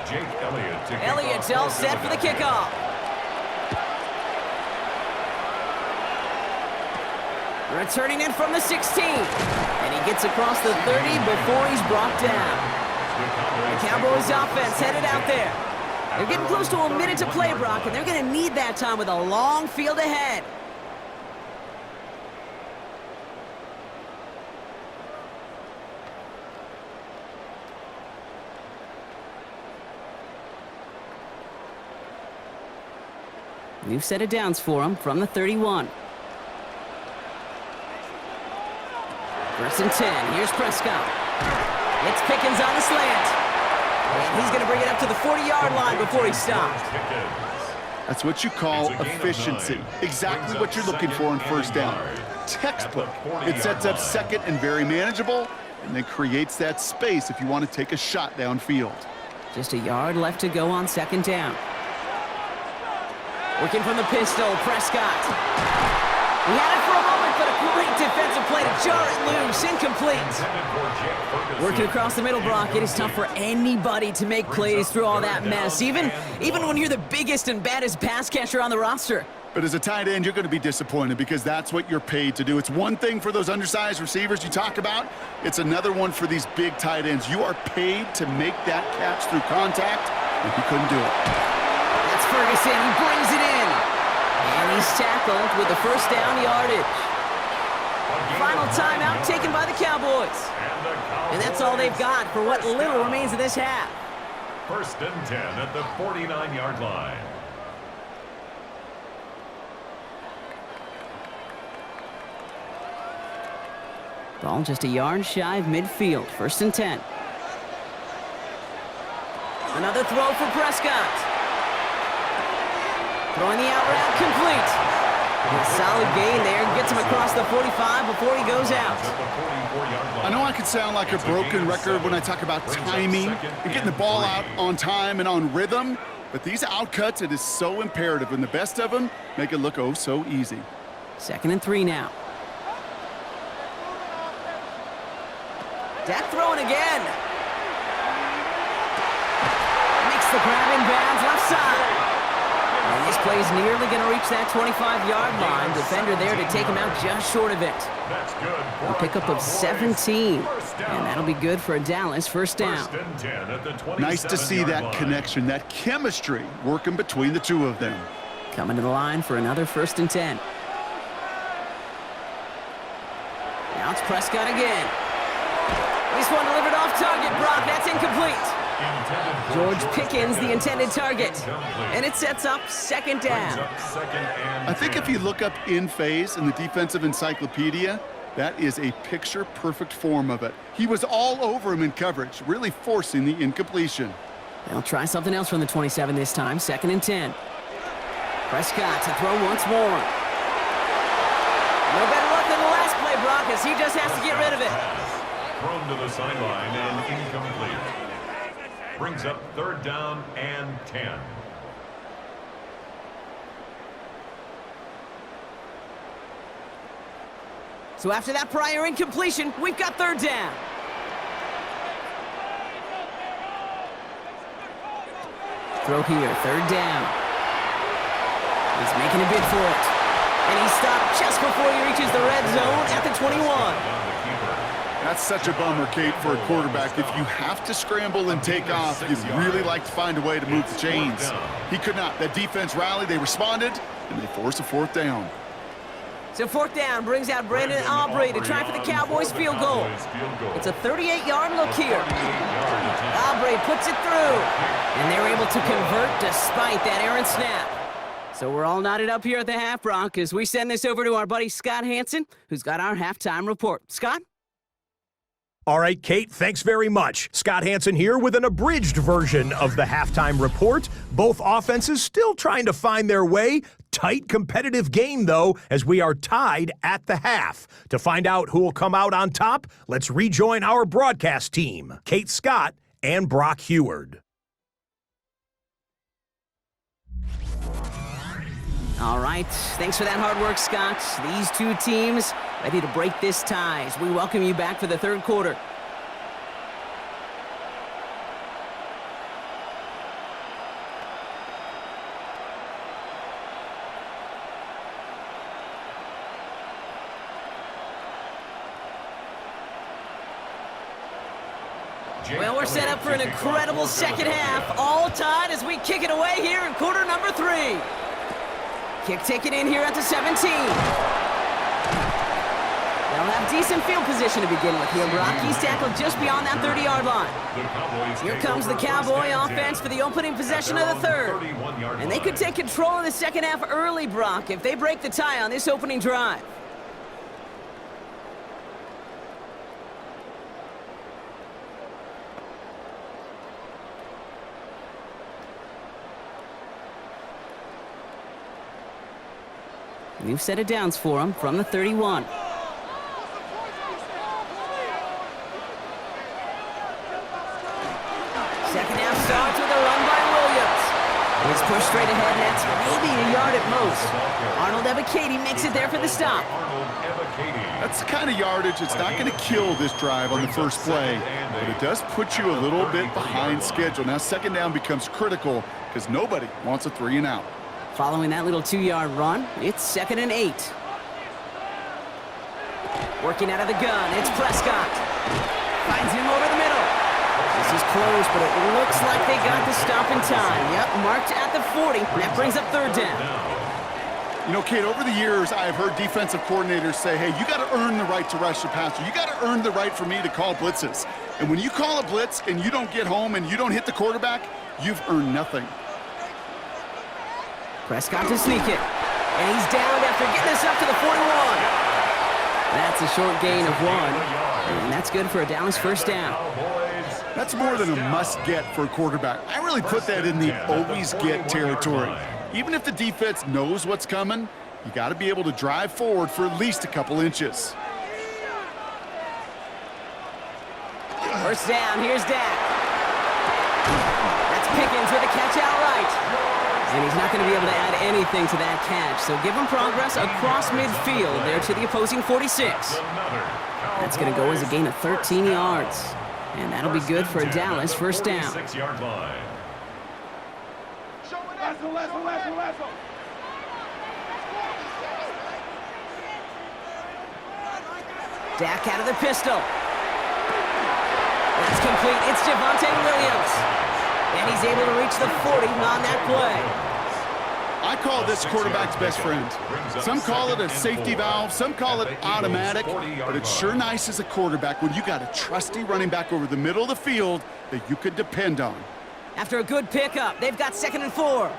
Speaker 2: Jake Elliott to kick
Speaker 1: Elliott's
Speaker 2: off
Speaker 1: all set for the kickoff. Returning it from the 16. And he gets across the 30 before he's brought down. The Cowboys offense headed out there. They're getting close to a minute to play, Brock, and they're going to need that time with a long field ahead. New set of downs for him from the 31. 1st and 10. Here's Prescott. It's Pickens on the slant. And he's going to bring it up to the 40-yard line before he stops.
Speaker 3: That's what you call efficiency. Exactly what you're looking for on 1st down. Textbook. It sets up 2nd and very manageable, and then creates that space if you want to take a shot downfield.
Speaker 1: Just a yard left to go on 2nd down. Working from the pistol, Prescott. He had it for a moment, but a great defensive play to jar it loose. Incomplete. Working across the middle, Brock, it is tough for anybody to make plays through all that mess, even when you're the biggest and baddest pass catcher on the roster.
Speaker 3: But as a tight end, you're going to be disappointed because that's what you're paid to do. It's one thing for those undersized receivers you talk about. It's another one for these big tight ends. You are paid to make that catch through contact, and he couldn't do it.
Speaker 1: That's Ferguson. He brings it in. And he's tackled with the 1st down yardage. Final timeout taken by the Cowboys. And that's all they've got for what little remains of this half.
Speaker 2: 1st and 10 at the 49-yard line.
Speaker 1: Ball just a yard shy of midfield. 1st and 10. Another throw for Prescott. Throwing the out route complete. A solid gain there. Gets him across the 45 before he goes out.
Speaker 3: I know I could sound like a broken record when I talk about timing and getting the ball out on time and on rhythm, but these outcuts, it is so imperative, and the best of them make it look oh so easy.
Speaker 1: 2nd and 3 now. Dak throwing again. Makes the grab in bounds left side. And this play's nearly going to reach that 25-yard line. Defender there to take him out just short of it.
Speaker 2: That's good.
Speaker 1: A pickup of 17. And that'll be good for a Dallas 1st down.
Speaker 2: 1st and 10 at the 27-yard
Speaker 3: Nice to see that
Speaker 2: line.
Speaker 3: connection, that chemistry working between the two of them.
Speaker 1: Coming to the line for another 1st and 10. Now it's Prescott again. This one delivered off target, Brock. That's incomplete. George Pickens, the intended target. And it sets up 2nd down.
Speaker 3: I think if you look up in phase in the defensive encyclopedia, that is a picture-perfect form of it. He was all over him in coverage, really forcing the incompletion.
Speaker 1: They'll try something else from the 27 this time. 2nd and 10. Prescott to throw once more. No better luck than the last play, Brock, as he just has to get rid of it.
Speaker 2: Thrown to the sideline and incomplete. Brings up 3rd down and 10.
Speaker 1: So after that prior incompletion, we've got 3rd down. Throw here, 3rd down. He's making a bid for it. And he's stopped just before he reaches the red zone at the 21.
Speaker 3: That's such a bummer, Kate, for a quarterback. If you have to scramble and take off, you'd really like to find a way to move the chains. He could not. That defense rallied, they responded, and they forced a fourth down.
Speaker 1: So fourth down brings out Brandon Aubrey to try for the Cowboys field goal. It's a 38-yard look here. Aubrey puts it through, and they're able to convert despite that errant snap. So we're all knotted up here at the half, Brock, as we send this over to our buddy Scott Hansen, who's got our halftime report. Scott?
Speaker 4: All right, Kate, thanks very much. Scott Hansen here with an abridged version of the halftime report. Both offenses still trying to find their way. Tight, competitive game, though, as we are tied at the half. To find out who will come out on top, let's rejoin our broadcast team, Kate Scott and Brock Heward.
Speaker 1: All right, thanks for that hard work, Scott. These two teams ready to break this tie as we welcome you back for the third quarter. Well, we're set up for an incredible second half, all tied as we kick it away here in quarter number 3. Kick taken in here at the 17. They'll have decent field position to begin with here. Brock, he's tackled just beyond that 30-yard line. Here comes the Cowboy offense for the opening possession of the third. And they could take control of the second half early, Brock, if they break the tie on this opening drive. New set of downs for him from the 31. Second half starts with a run by Williams. He's pushed straight ahead, and that's maybe a yard at most. Arnold Ebiketie makes it there for the stop.
Speaker 3: That's the kind of yardage it's not going to kill this drive on the first play, but it does put you a little bit behind schedule. Now second down becomes critical because nobody wants a 3-and-out.
Speaker 1: Following that little 2-yard run, it's 2nd and 8. Working out of the gun, it's Prescott. Finds him over the middle. This is close, but it looks like they got the stop in time. Yep, marked at the 40. That brings up third down.
Speaker 3: You know, Kate, over the years, I have heard defensive coordinators say, hey, you got to earn the right to rush the passer. You got to earn the right for me to call blitzes. And when you call a blitz and you don't get home and you don't hit the quarterback, you've earned nothing.
Speaker 1: Prescott to sneak it. And he's down after getting this up to the 41. That's a short gain of 1. And that's good for a Dallas first down.
Speaker 3: That's more than a must-get for a quarterback. I really put that in the always-get territory. Even if the defense knows what's coming, you got to be able to drive forward for at least a couple inches.
Speaker 1: First down, here's Dak. That's Pickens with a catch outright. And he's not going to be able to add anything to that catch, so give him progress across midfield there to the opposing 46. That's going to go as a gain of 13 yards. And that'll be good for a Dallas first down. Dak out of the pistol. That's complete. It's Javonte Williams. And he's able to reach the 40 on that play.
Speaker 3: I call this quarterback's best friend. Some call it a safety valve, some call it automatic, but it's sure nice as a quarterback when you got a trusty running back over the middle of the field that you could depend on.
Speaker 1: After a good pickup, they've got 2nd and 4.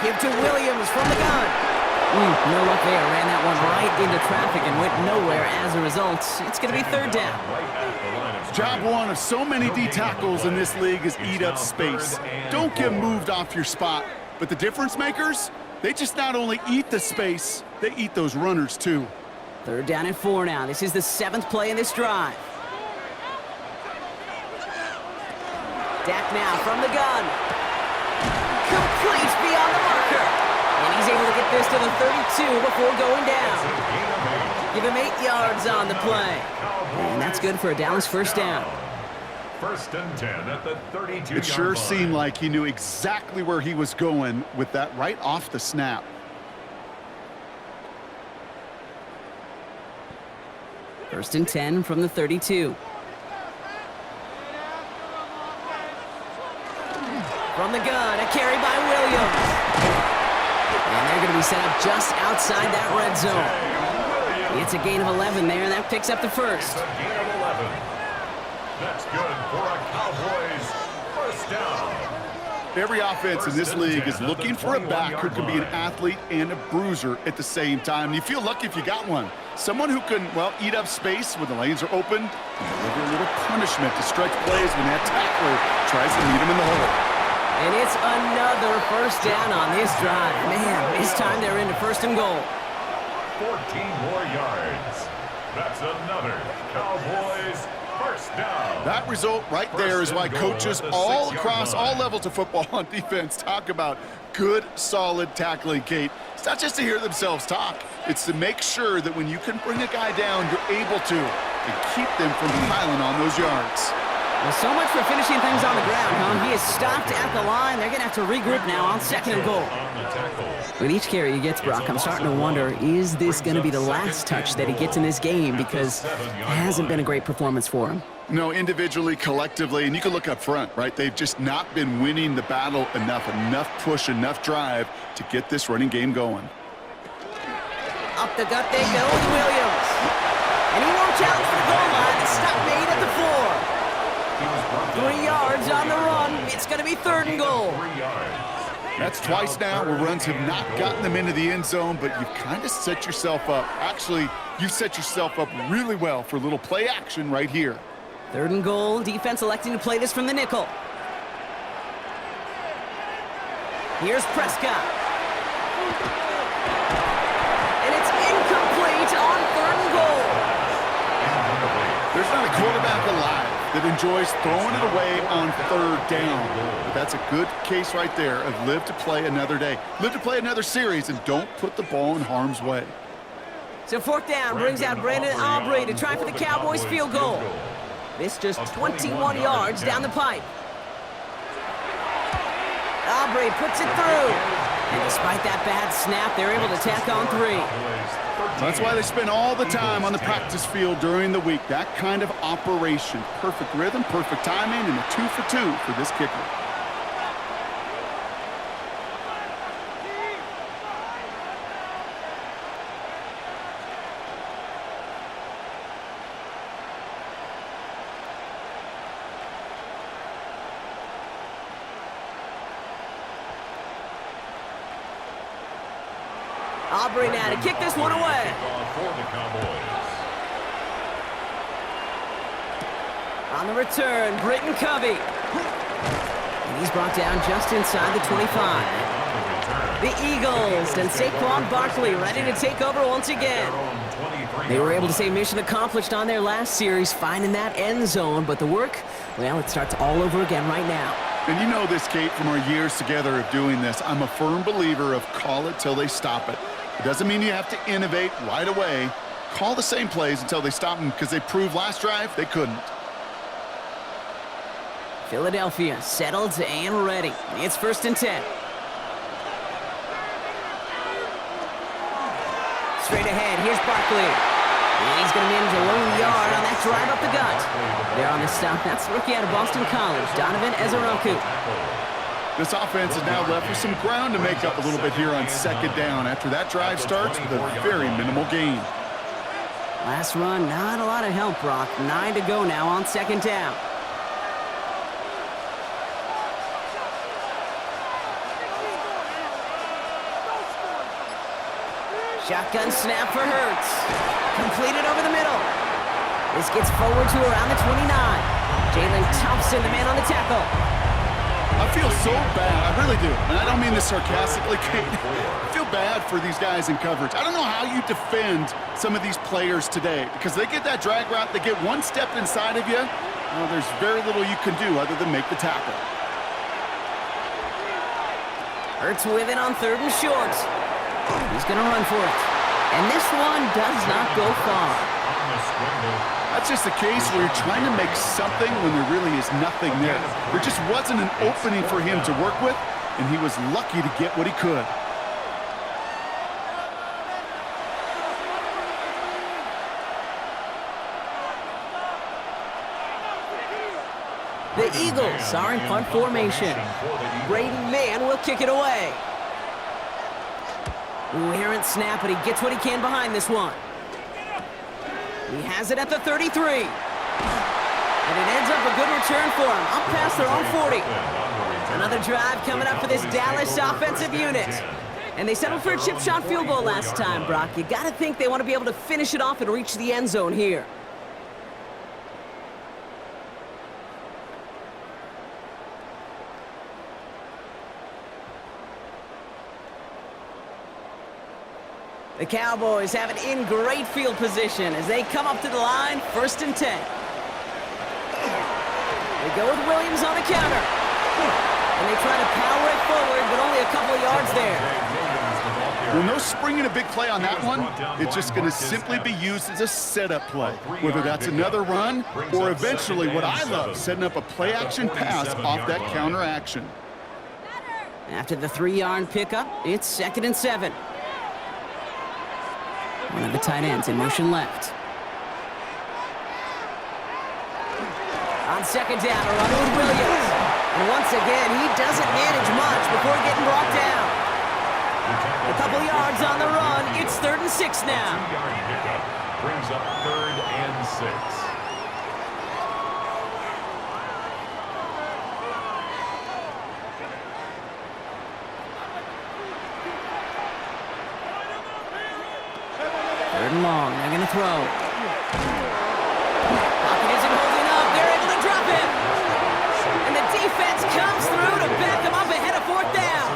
Speaker 1: Give to Williams from the gun. No luck there. Ran that one right into traffic and went nowhere as a result. It's going to be third down.
Speaker 3: Job one of so many D tackles in this league is eat up space. Don't get moved off your spot. But the difference makers, they just not only eat the space, they eat those runners too.
Speaker 1: Third down and 4 now. This is the 7th play in this drive. Dak now from the gun. Complete beyond the marker. And he's able to get this to the 32 before going down. Give him 8 yards on the play. And that's good for a Dallas first down.
Speaker 2: First and 10 at the 32-yard line.
Speaker 3: It sure seemed like he knew exactly where he was going with that right off the snap.
Speaker 1: First and 10 from the 32. From the gun, a carry by Williams. And they're going to be set up just outside that red zone. It's a gain of 11 there, and that picks up the first.
Speaker 2: It's a gain of 11. That's good for a Cowboys first down.
Speaker 3: Every offense in this league is looking for a back who can be an athlete and a bruiser at the same time. You feel lucky if you got one. Someone who can, well, eat up space when the lanes are open and deliver a little punishment to stretch plays when that tackler tries to meet him in the hole.
Speaker 1: And it's another first down on this drive. Man, this time they're into first and goal.
Speaker 2: 14 more yards. That's another Cowboys first down.
Speaker 3: That result right there is why coaches all across all levels of football on defense talk about good, solid tackling, Kate. It's not just to hear themselves talk. It's to make sure that when you can bring a guy down, you're able to and keep them from piling on those yards.
Speaker 1: Well, so much for finishing things on the ground, huh? He is stopped at the line. They're going to have to regroup now on second and goal. With each carry he gets, Brock, I'm starting to wonder, is this going to be the last touch that he gets in this game? Because it hasn't been a great performance for him.
Speaker 3: No, individually, collectively, and you can look up front, right? They've just not been winning the battle enough push, enough drive to get this running game going.
Speaker 1: Up the gut they go with Williams. And he won't challenge for the goal line. The stop made at the 4. 3 yards on the run. It's going to be third and goal.
Speaker 3: That's twice now where runs have not gotten them into the end zone, but you've kind of set yourself up. Actually, you've set yourself up really well for a little play action right here.
Speaker 1: Third and goal. Defense electing to play this from the nickel. Here's Prescott. And it's incomplete on third and goal.
Speaker 3: There's not a quarterback alive that enjoys throwing it away on third down. But that's a good case right there of live to play another day. Live to play another series and don't put the ball in harm's way.
Speaker 1: So fourth down brings out Brandon Aubrey to try for the Cowboys field goal. This just 21 yards down the pipe. Aubrey puts it through. And despite that bad snap, they're able to tack on 3.
Speaker 3: That's why they spend all the time on the practice field during the week. That kind of operation. Perfect rhythm, perfect timing, and a 2 for 2 for this kicker.
Speaker 1: Aubrey now to kick this one away. On the return, Britton Covey. And he's brought down just inside the 25. The Eagles and Saquon Barkley ready to take over once again. They were able to say mission accomplished on their last series, finding that end zone, but the work, well, it starts all over again right now.
Speaker 3: And you know this, Kate, from our years together of doing this. I'm a firm believer of call it till they stop it. It doesn't mean you have to innovate right away. Call the same plays until they stop them because they proved last drive they couldn't.
Speaker 1: Philadelphia settled and ready. It's first and 10. Straight ahead, here's Barkley. And he's going to manage a lone yard on that drive up the gut. There on the stop, that's rookie out of Boston College, Donovan Ezeraku.
Speaker 3: This offense is now left with some ground to make up a little bit here on second down after that drive starts with a very minimal gain.
Speaker 1: Last run, not a lot of help, Brock. 9 to go now on second down. Shotgun snap for Hurts. Completed over the middle. This gets forward to around the 29. Jalen Thompson, the man on the tackle.
Speaker 3: I feel so bad, I really do, and I don't mean this sarcastically, Kate. I feel bad for these guys in coverage. I don't know how you defend some of these players today because they get that drag route, they get one step inside of you, well, there's very little you can do other than make the tackle.
Speaker 1: Hurts with it on third and short. He's going to run for it. And this one does not go far.
Speaker 3: That's just a case where you're trying to make something when there really is nothing there. There just wasn't an opening for him to work with, and he was lucky to get what he could.
Speaker 1: The Eagles are in punt formation. Braden Mann will kick it away. Ooh, errant snap, but he gets what he can behind this one. He has it at the 33. And it ends up a good return for him, up past their own 40. Another drive coming up for this Dallas offensive unit. And they settled for a chip shot field goal last time, Brock. You got to think they want to be able to finish it off and reach the end zone here. The Cowboys have it in great field position as they come up to the line, 1st and 10. They go with Williams on the counter. And they try to power it forward, but only a couple of yards there.
Speaker 3: Well, no springing a big play on that one. It's just going to simply be used as a setup play, whether that's another run or eventually what I love, setting up a play-action pass off that counter action.
Speaker 1: After the 3-yard pickup, it's 2nd and 7. One of the tight ends in motion left. On 2nd down, a run with Williams. And once again, he doesn't manage much before getting brought down. A couple yards on the run. It's 3rd and 6 now.
Speaker 2: 2-yard pickup brings up 3rd and 6.
Speaker 1: Third and long. They're going to throw. Pocket isn't holding up. They're able to drop him. And the defense comes through to back him up ahead of 4th down.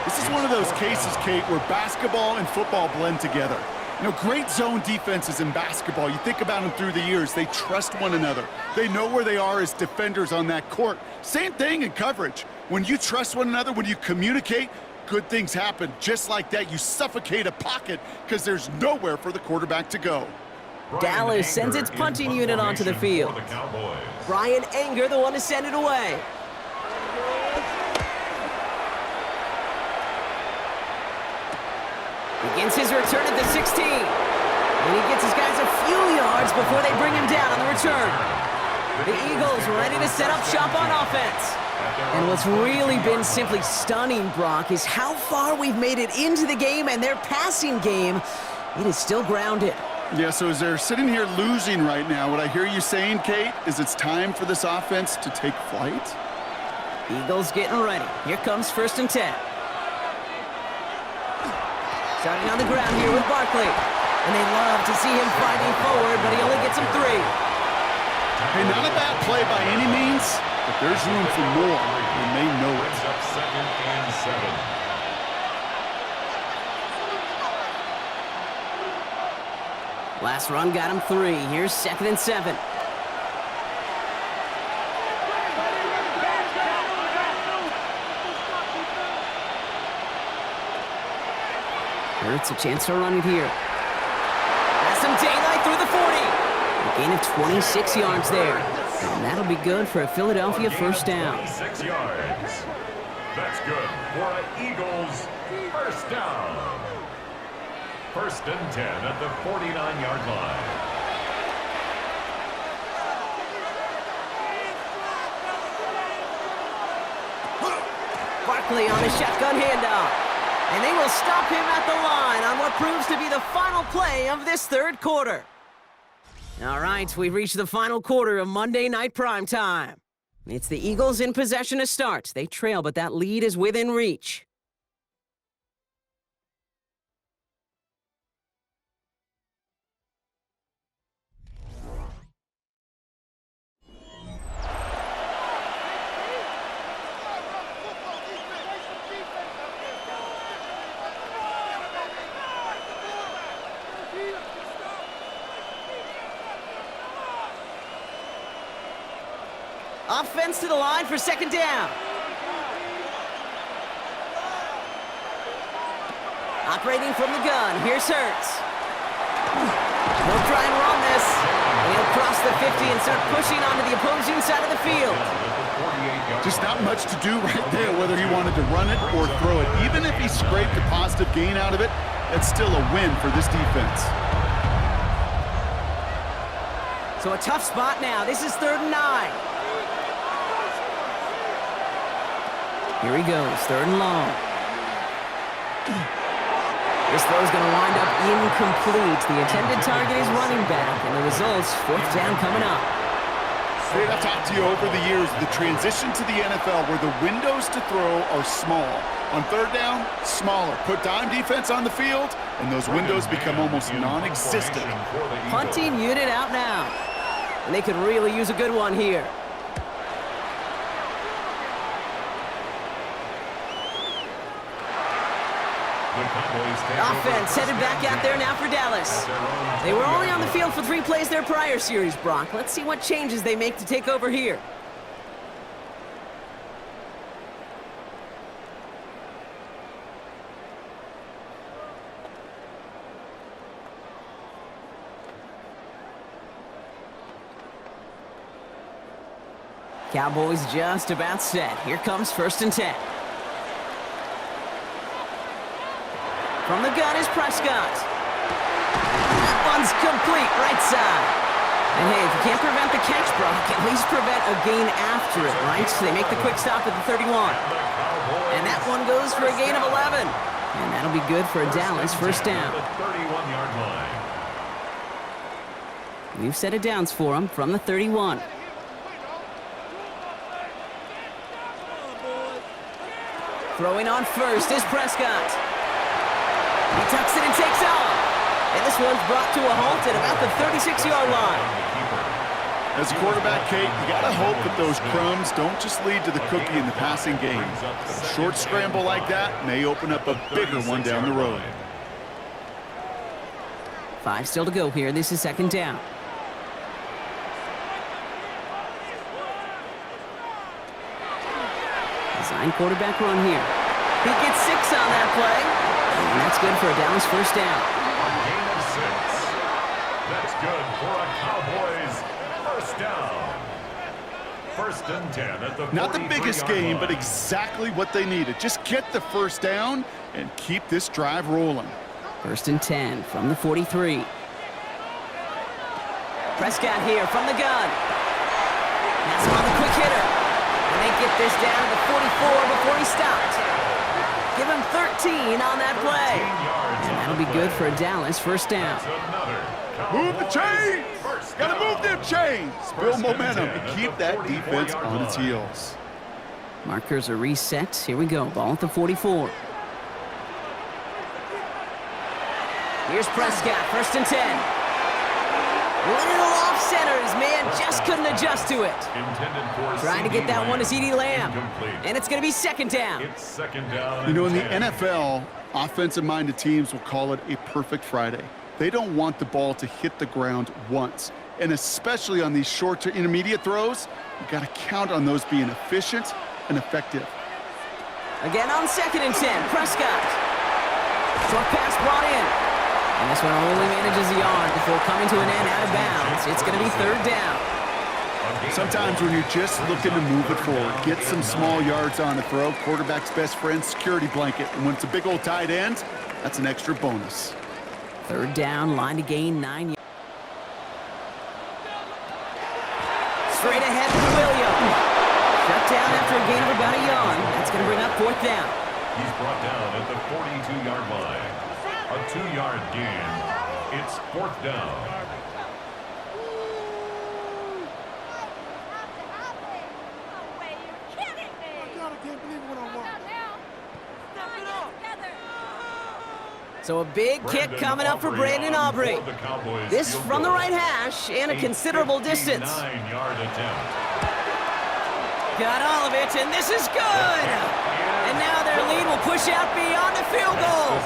Speaker 3: This is one of those cases, Kate, where basketball and football blend together. You know, great zone defenses in basketball. You think about them through the years. They trust one another. They know where they are as defenders on that court. Same thing in coverage. When you trust one another, when you communicate, good things happen. Just like that, you suffocate a pocket because there's nowhere for the quarterback to go.
Speaker 1: Dallas sends its punting unit onto the field. Brian Anger, the one to send it away. Begins his return at the 16. And he gets his guys a few yards before they bring him down on the return. The Eagles ready to set up shop on offense. And what's really been simply stunning, Brock, is how far we've made it into the game, and their passing game, it is still grounded.
Speaker 3: Yeah, so as they're sitting here losing right now, what I hear you saying, Kate, is it's time for this offense to take flight?
Speaker 1: Eagles getting ready. Here comes 1st and 10. Starting on the ground here with Barkley. And they love to see him fighting forward, but he only gets him 3.
Speaker 3: Hey, not a bad play by any means, but there's room for more, and they know it.
Speaker 2: 2nd and 7.
Speaker 1: Last run got him 3. Here's 2nd and 7. Hurts a chance to run it here. Has some daylight through the 40. A gain of 26 yards there. And that'll be good for a Philadelphia 1st down.
Speaker 2: 26 yards. That's good for an Eagles 1st down. 1st and 10 at the 49-yard line.
Speaker 1: Barkley on a shotgun handoff. And they will stop him at the line on what proves to be the final play of this 3rd quarter. All right, we've reached the final quarter of Monday Night Primetime. It's the Eagles in possession to start. They trail, but that lead is within reach. Offense to the line for 2nd down. Operating from the gun, here's Hurts. They'll try and run this. And he'll cross the 50 and start pushing onto the opposing side of the field.
Speaker 3: Just not much to do right there, whether he wanted to run it or throw it. Even if he scraped a positive gain out of it, that's still a win for this defense.
Speaker 1: So a tough spot now. This is 3rd and 9. Here he goes, 3rd and long. This throw's going to wind up incomplete. The intended target is running back, and the result's 4th down coming up.
Speaker 3: Dave, I've talked to you over the years, the transition to the NFL where the windows to throw are small. On 3rd down, smaller. Put dime defense on the field, and those windows become almost non-existent.
Speaker 1: Punting unit out now. And they could really use a good one here. Offense headed back out there now for Dallas. They were only on the field for 3 plays their prior series, Brock. Let's see what changes they make to take over here. Cowboys just about set. Here comes 1st and 10. From the gun is Prescott. That one's complete, right side. And hey, if you can't prevent the catch, Brock, at least prevent a gain after it, right? So they make the quick stop at the 31. And that one goes for a gain of 11. And that'll be good for a Dallas 1st down. We've set it downs for them from the 31. Throwing on 1st is Prescott. He tucks it and takes off. And this one's brought to a halt at about the 36-yard line.
Speaker 3: As a quarterback, Kate, you got to hope that those crumbs don't just lead to the cookie in the passing game. A short scramble like that may open up a bigger one down the road.
Speaker 1: 5 still to go here. This is 2nd down. Design quarterback run here. He gets 6 on that play. And that's good for a Dallas 1st down.
Speaker 2: A gain of 6. That's good for a Cowboys 1st down. 1st and 10 at the 43-yard line.
Speaker 3: Not the biggest gain, but exactly what they needed. Just get the 1st down and keep this drive rolling.
Speaker 1: 1st and 10 from the 43. Prescott here from the gun. That's him on the quick hitter. And they get this down to the 44 before he stopped. Give him 13 on that play. And that'll be good for a Dallas 1st down.
Speaker 3: Move the chains! Gotta move them chains! Build momentum and keep that defense on its heels.
Speaker 1: Markers are reset. Here we go. Ball at the 44. Here's Prescott. 1st and 10. Little off center. His man just couldn't adjust to it. Trying to get that one to CeeDee Lamb. And it's going to be 2nd down.
Speaker 2: It's 2nd down.
Speaker 3: You know, in the NFL, offensive-minded teams will call it a perfect Friday. They don't want the ball to hit the ground once. And especially on these short to intermediate throws, you've got to count on those being efficient and effective.
Speaker 1: Again on 2nd and 10. Prescott. Short pass brought in. And this one only manages a yard before coming to an end out of bounds. It's going to be 3rd down.
Speaker 3: Sometimes when you're just looking to move it forward, get some small yards on a throw, quarterback's best friend, security blanket. And when it's a big old tight end, that's an extra bonus.
Speaker 1: 3rd down, line to gain 9 yards. Straight ahead for Williams. Shut down after a gain of about a yard. That's going to bring up 4th down.
Speaker 2: He's brought down at the 42-yard line. A 2-yard gain. It's 4th down.
Speaker 1: So a big kick coming up for Brandon Aubrey. This from the right hash and a considerable distance.
Speaker 2: 9-yard attempt.
Speaker 1: Got all of it, and this is good. And now their lead will push out beyond the field goal.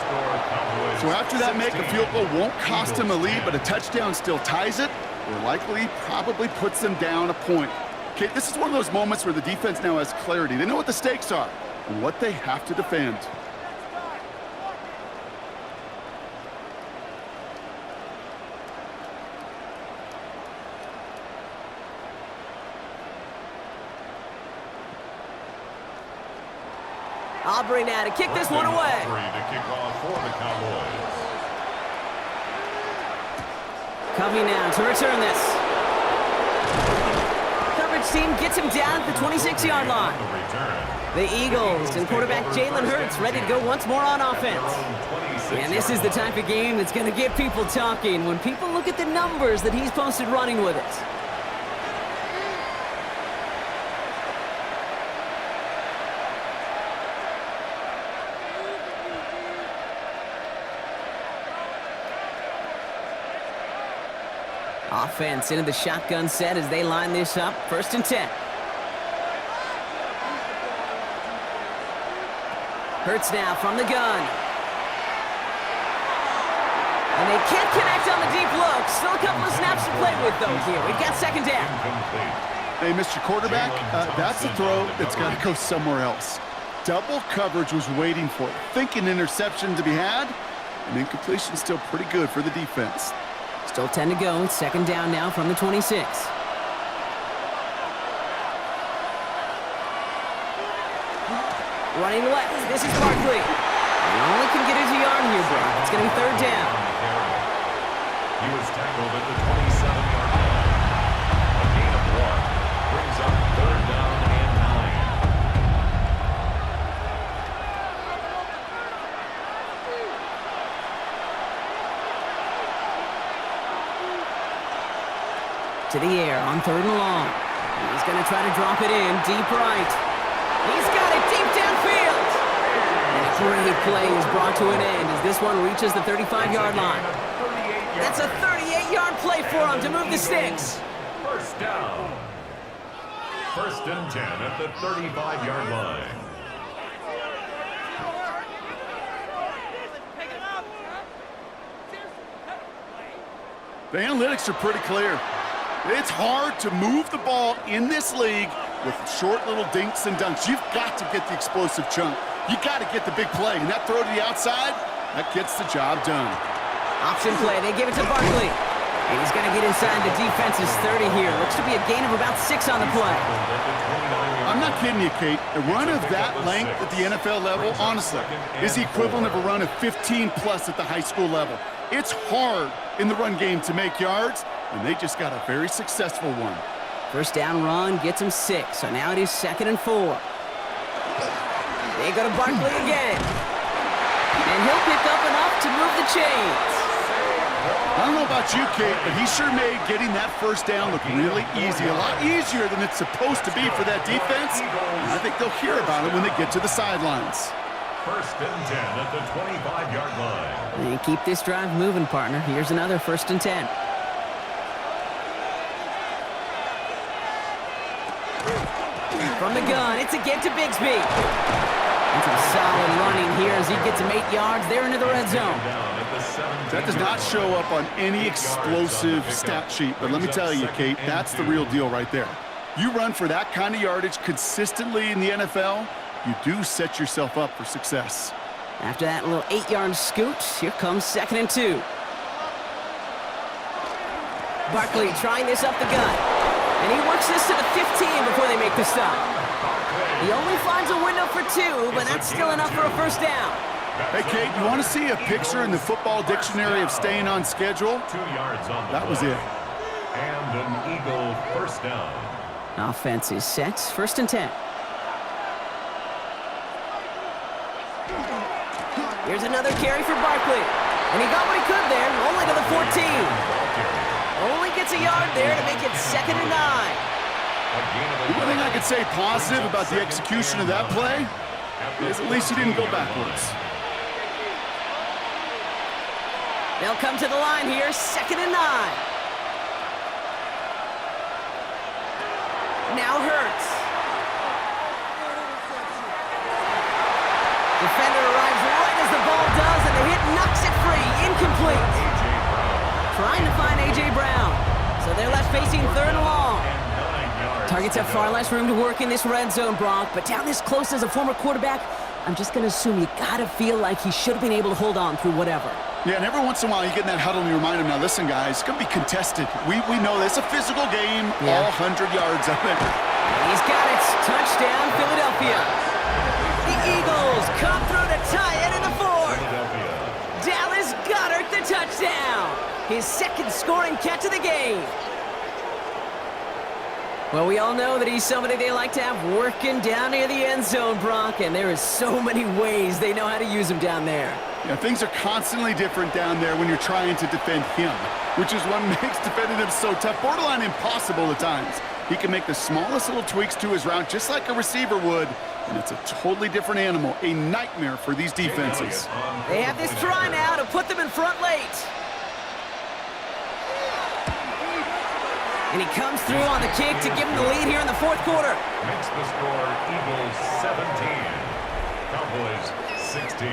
Speaker 3: So after that make, a field goal won't cost them a lead, but a touchdown still ties it, or likely probably puts them down a point. Okay, this is one of those moments where the defense now has clarity. They know what the stakes are and what they have to defend.
Speaker 1: Aubrey now to kick this one away.
Speaker 2: To kick off for the Cowboys.
Speaker 1: Covey now to return this. Coverage coverage team gets him down at the 26-yard line. The Eagles and quarterback Jalen Hurts ready to go once more on offense. And this is the type of game that's going to get people talking when people look at the numbers that he's posted running with it. Offense into the shotgun set as they line this up. 1st and 10. Hurts now from the gun. And they can't connect on the deep look. Still a couple of snaps to play with, though, here. We've got 2nd down.
Speaker 3: Hey, Mr. Quarterback, that's a throw that's got to go somewhere else. Double coverage was waiting for it. Thinking interception to be had, and incompletion still pretty good for the defense.
Speaker 1: Still 10 to go. 2nd down now from the 26. Running left. This is Barkley. He only can get his yard here, bro. It's going to be 3rd down.
Speaker 2: He was tackled at the 27-yard line. A gain of 1 brings up 3rd down and
Speaker 1: 9. To the air on 3rd and long. He's going to try to drop it in deep right. He's got it deep downfield. And a great play is brought to an end as this one reaches the 35-yard line. That's a 38-yard play for him to move the sticks.
Speaker 2: 1st down. 1st and 10 at the 35-yard line.
Speaker 3: The analytics are pretty clear. It's hard to move the ball in this league with short little dinks and dunks. You've got to get the explosive chunk. You got to get the big play. And that throw to the outside, that gets the job done.
Speaker 1: Option play. They give it to Barkley. And he's going to get inside the defense's 30 here. Looks to be a gain of about 6 on the play.
Speaker 3: I'm not kidding you, Kate. A run of that length at the NFL level, honestly, is the equivalent of a run of 15-plus at the high school level. It's hard in the run game to make yards, and they just got a very successful one.
Speaker 1: 1st down run gets him 6, so now it is 2nd and 4. They go to Barkley again. And he'll pick up enough to move the chains.
Speaker 3: I don't know about you, Kate, but he sure made getting that 1st down look really easy. A lot easier than it's supposed to be for that defense. And I think they'll hear about it when they get to the sidelines.
Speaker 2: 1st and 10 at the 25-yard line.
Speaker 1: And keep this drive moving, partner. Here's another 1st and 10. From the gun, it's again to Bigsby. And some solid running here as he gets him 8 yards there into the red zone.
Speaker 3: That does not show up on any explosive stat sheet, but let me tell you, Kate, that's the real deal right there. You run for that kind of yardage consistently in the NFL, you do set yourself up for success.
Speaker 1: After that little 8-yard scoot, here comes 2nd and 2. Barkley trying this up the gut. And he works this to the 15 before they make the stop. He only finds a window for 2, but that's still enough for a 1st down.
Speaker 3: Hey, Kate, you want to see a picture in the football dictionary of staying on schedule?
Speaker 2: 2 yards on the
Speaker 3: That was it.
Speaker 2: And an Eagle 1st down.
Speaker 1: Offense is set. 1st and 10. Here's another carry for Barkley. And he got what he could there, only to the 14. Only gets a yard there to make it 2nd and 9.
Speaker 3: The one thing I could say positive about the execution of that play is at least he didn't go backwards.
Speaker 1: They'll come to the line here, 2nd and 9. Now Hurts. Defender arrives right as the ball does, and the hit knocks it free. Incomplete. Trying to find A.J. Brown. So they're left facing 3rd and long. Targets have far less room to work in this red zone, Bronk, but down this close as a former quarterback, I'm just going to assume you got to feel like he should have been able to hold on through whatever.
Speaker 3: Yeah, and every once in a while you get in that huddle and you remind him, now listen, guys, it's going to be contested. We know this. It's a physical game, all 100 yards of it.
Speaker 1: He's got it. Touchdown, Philadelphia. The Eagles come through to tie it in the 4th. Dallas Goedert the touchdown. His 2nd scoring catch of the game. Well, we all know that he's somebody they like to have working down near the end zone, Brock, and there is so many ways they know how to use him down there.
Speaker 3: Yeah, things are constantly different down there when you're trying to defend him, which is what makes defending him so tough, borderline impossible at times. He can make the smallest little tweaks to his route just like a receiver would, and it's a totally different animal, a nightmare for these defenses.
Speaker 1: They have this try now to put them in front late. And he comes through on the kick to give him the lead here in the fourth quarter.
Speaker 2: Makes the score Eagles 17, Cowboys 16.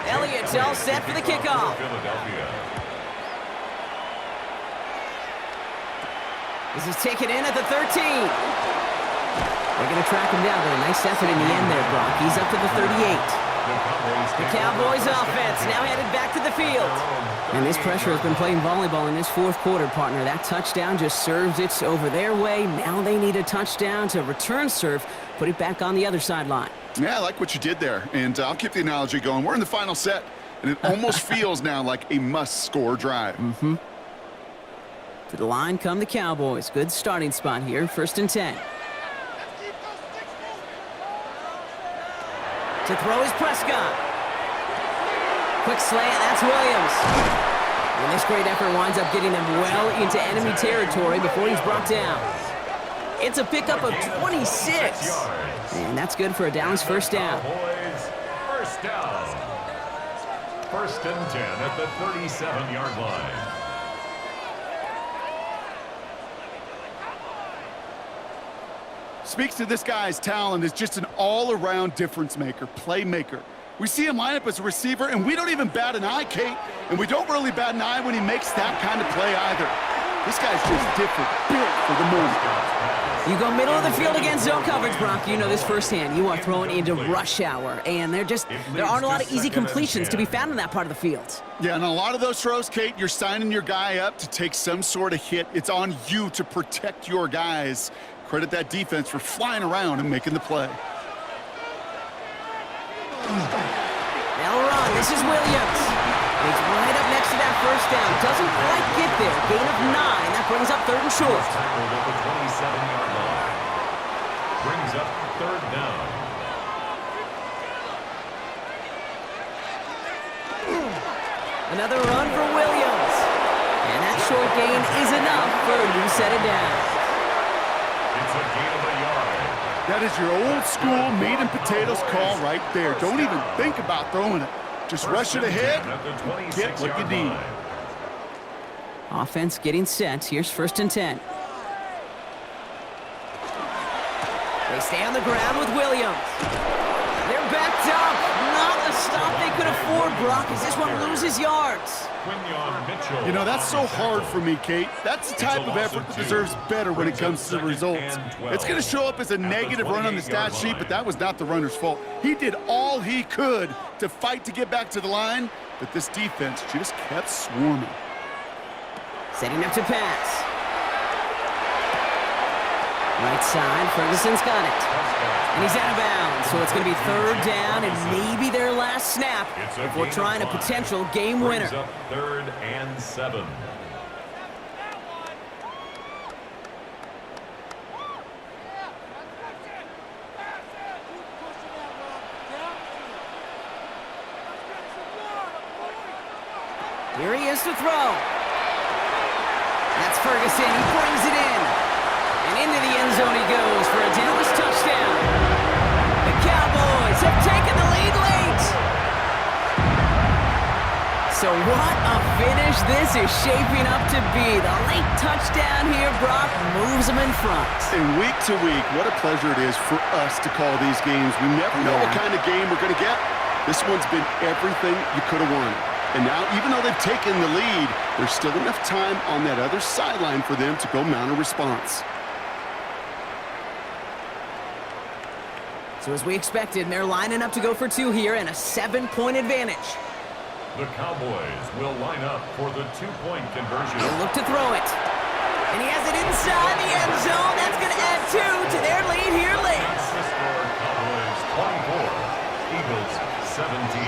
Speaker 1: Elliott's all set for the kickoff. This is taken in at the 13. They're going to track him down, but a nice effort in the end there, Brock. He's up to the 38. The Cowboys offense now headed back to the field. And this pressure has been playing volleyball in this fourth quarter, partner. That touchdown just serves it over their way. Now they need a touchdown to return serve, put it back on the other sideline.
Speaker 3: Yeah, I like what you did there, and I'll keep the analogy going. We're in the final set, and it almost feels now like a must-score drive.
Speaker 1: To the line come the Cowboys. Good starting spot here, 1st and 10. To throw is Prescott. Quick slant, that's Williams. And this great effort winds up getting them well into enemy territory before he's brought down. It's a pickup of 26. And that's good for a Dallas first down.
Speaker 2: Cowboys first down. 1st and 10 at the 37-yard line.
Speaker 3: Speaks to this guy's talent as just an all-around difference maker, playmaker. We see him line up as a receiver, and we don't even bat an eye, Kate, and we don't really bat an eye when he makes that kind of play either. This guy's just different, built for the moment.
Speaker 1: You go middle of the field against zone coverage, Brock. You know this firsthand. You are thrown into rush hour, and there aren't a lot of easy completions to be found in that part of the field.
Speaker 3: Yeah, and a lot of those throws, Kate, you're signing your guy up to take some sort of hit. It's on you to protect your guys. Credit that defense for flying around and making the play.
Speaker 1: Now run. This is Williams. He's right up next to that first down. Doesn't quite get there. Gain of 9. That brings up 3rd and short.
Speaker 2: Tackled at the 27-yard line. Brings up 3rd down.
Speaker 1: Another run for Williams. And that short gain is enough for a new set of downs.
Speaker 2: It's a gain of a yard.
Speaker 3: That is your old school meat and potatoes call right there. Don't even think about throwing it. Just rush it ahead, get what you need.
Speaker 1: Offense getting set. Here's 1st and 10. They stay on the ground with Williams. They're backed up. Not a stop they could afford, Brock, as this one loses yards.
Speaker 3: You know, that's so hard for me, Kate. That's the type of effort that deserves better when it comes to the results. It's going to show up as a negative run on the stat sheet, but that was not the runner's fault. He did all he could to fight to get back to the line, but this defense just kept swarming.
Speaker 1: Setting up to pass. Right side, Ferguson's got it. And he's out of bounds, so it's going to be 3rd down and maybe their last snap if we're trying a potential game winner.
Speaker 2: Brings up 3rd and 7.
Speaker 1: Here he is to throw. That's Ferguson. He brings it in. And into the end zone he goes for a Dallas touchdown. The Cowboys have taken the lead late. So what a finish this is shaping up to be. The late touchdown here, Brock, moves them in front.
Speaker 3: And week to week, what a pleasure it is for us to call these games. We never know what kind of game we're going to get. This one's been everything you could have wanted. And now, even though they've taken the lead, there's still enough time on that other sideline for them to go mount a response.
Speaker 1: So as we expected, they're lining up to go for 2 here and a 7-point advantage.
Speaker 2: The Cowboys will line up for the 2-point conversion.
Speaker 1: He'll look to throw it. And he has it inside the end zone. That's going to add 2 to their lead here late.
Speaker 2: The score, Cowboys 24, Eagles 17.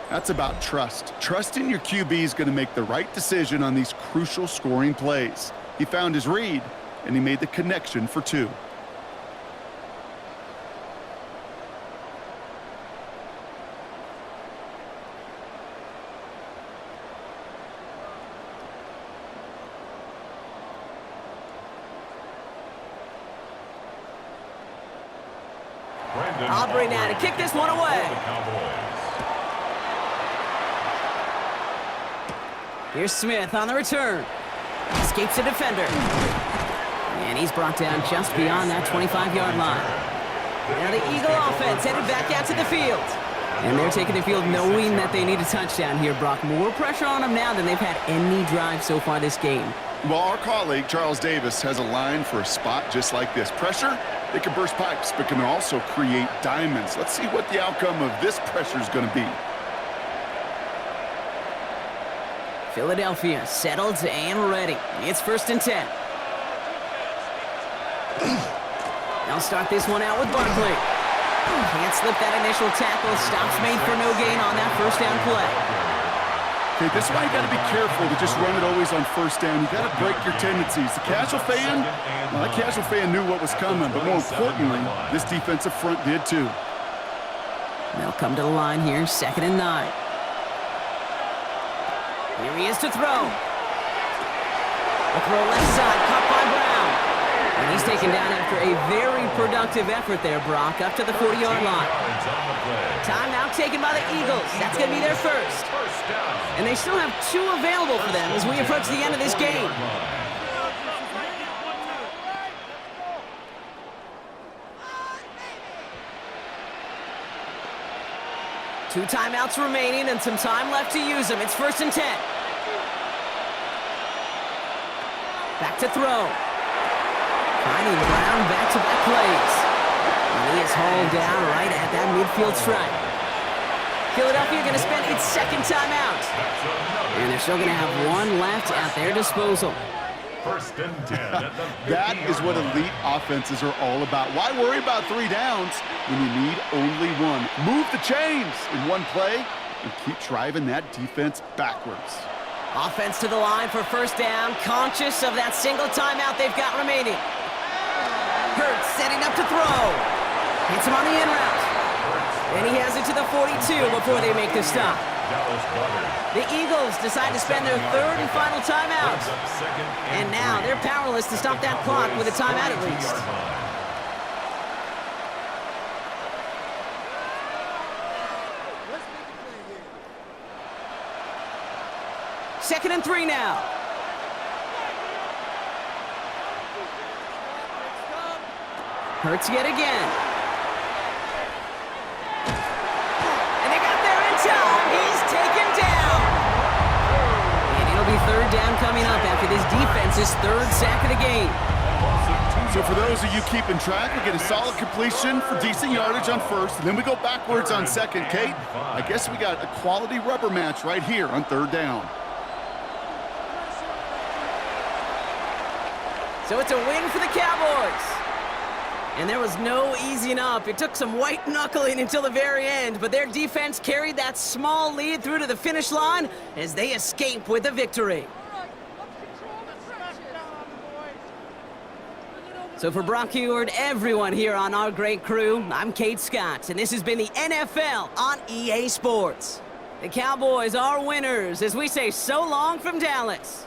Speaker 3: That's about trust. Trusting your QB is going to make the right decision on these crucial scoring plays. He found his read, and he made the connection for 2.
Speaker 1: Aubrey now to kick this one away. Here's Smith on the return. Escapes a defender. And he's brought down just beyond that 25-yard line. Now the Eagle offense headed back out to the field. And they're taking the field knowing that they need a touchdown here, Brock. More pressure on them now than they've had any drive so far this game.
Speaker 3: Well, our colleague, Charles Davis, has a line for a spot just like this. Pressure, they can burst pipes, but can also create diamonds. Let's see what the outcome of this pressure is going to be.
Speaker 1: Philadelphia settled and ready. It's 1st and 10. They'll start this one out with Barkley. Can't slip that initial tackle. Stops made for no gain on that 1st down play.
Speaker 3: Okay, this is why you got to be careful to just run it always on 1st down. You got to break your tendencies. The casual fan, well, that casual fan knew what was coming, but more importantly, this defensive front did too.
Speaker 1: They'll come to the line here, 2nd and 9. Here he is to throw. A throw left side, caught by Brown. And he's taken down after a very productive effort there, Brock, up to the 40-yard line. Timeout taken by the Eagles. That's going to be their first. And they still have 2 available for them as we approach the end of this game. Two timeouts remaining and some time left to use them. It's 1st and 10. Back to throw. Finding Brown back-to-back plays. And he is hauled down right at that midfield stripe. Philadelphia going to spend its 2nd timeout. And they're still going to have 1 left at their disposal.
Speaker 2: 1st and 10 at the 50.
Speaker 3: That is what elite offenses are all about. Why worry about 3 downs when you need only 1? Move the chains in 1 play and keep driving that defense backwards.
Speaker 1: Offense to the line for 1st down, conscious of that single timeout they've got remaining. Hurts setting up to throw. Hits him on the in route. And he has it to the 42 before they make the stop. The Eagles decide to spend their 3rd and final timeout. And now they're powerless to stop that clock with a timeout at least. Second and 3 now. Hurts yet again. And they got there in time. He's taken down. And it'll be 3rd down coming up after this defense's 3rd sack of the game.
Speaker 3: So for those of you keeping track, we get a solid completion for decent yardage on 1st, and then we go backwards on 2nd. Kate, I guess we got a quality rubber match right here on 3rd down.
Speaker 1: So it's a win for the Cowboys. And there was no easing up. It took some white knuckling until the very end, but their defense carried that small lead through to the finish line as they escape with the victory. So for Brock Heward, everyone here on our great crew, I'm Kate Scott, and this has been the NFL on EA Sports. The Cowboys are winners as we say so long from Dallas.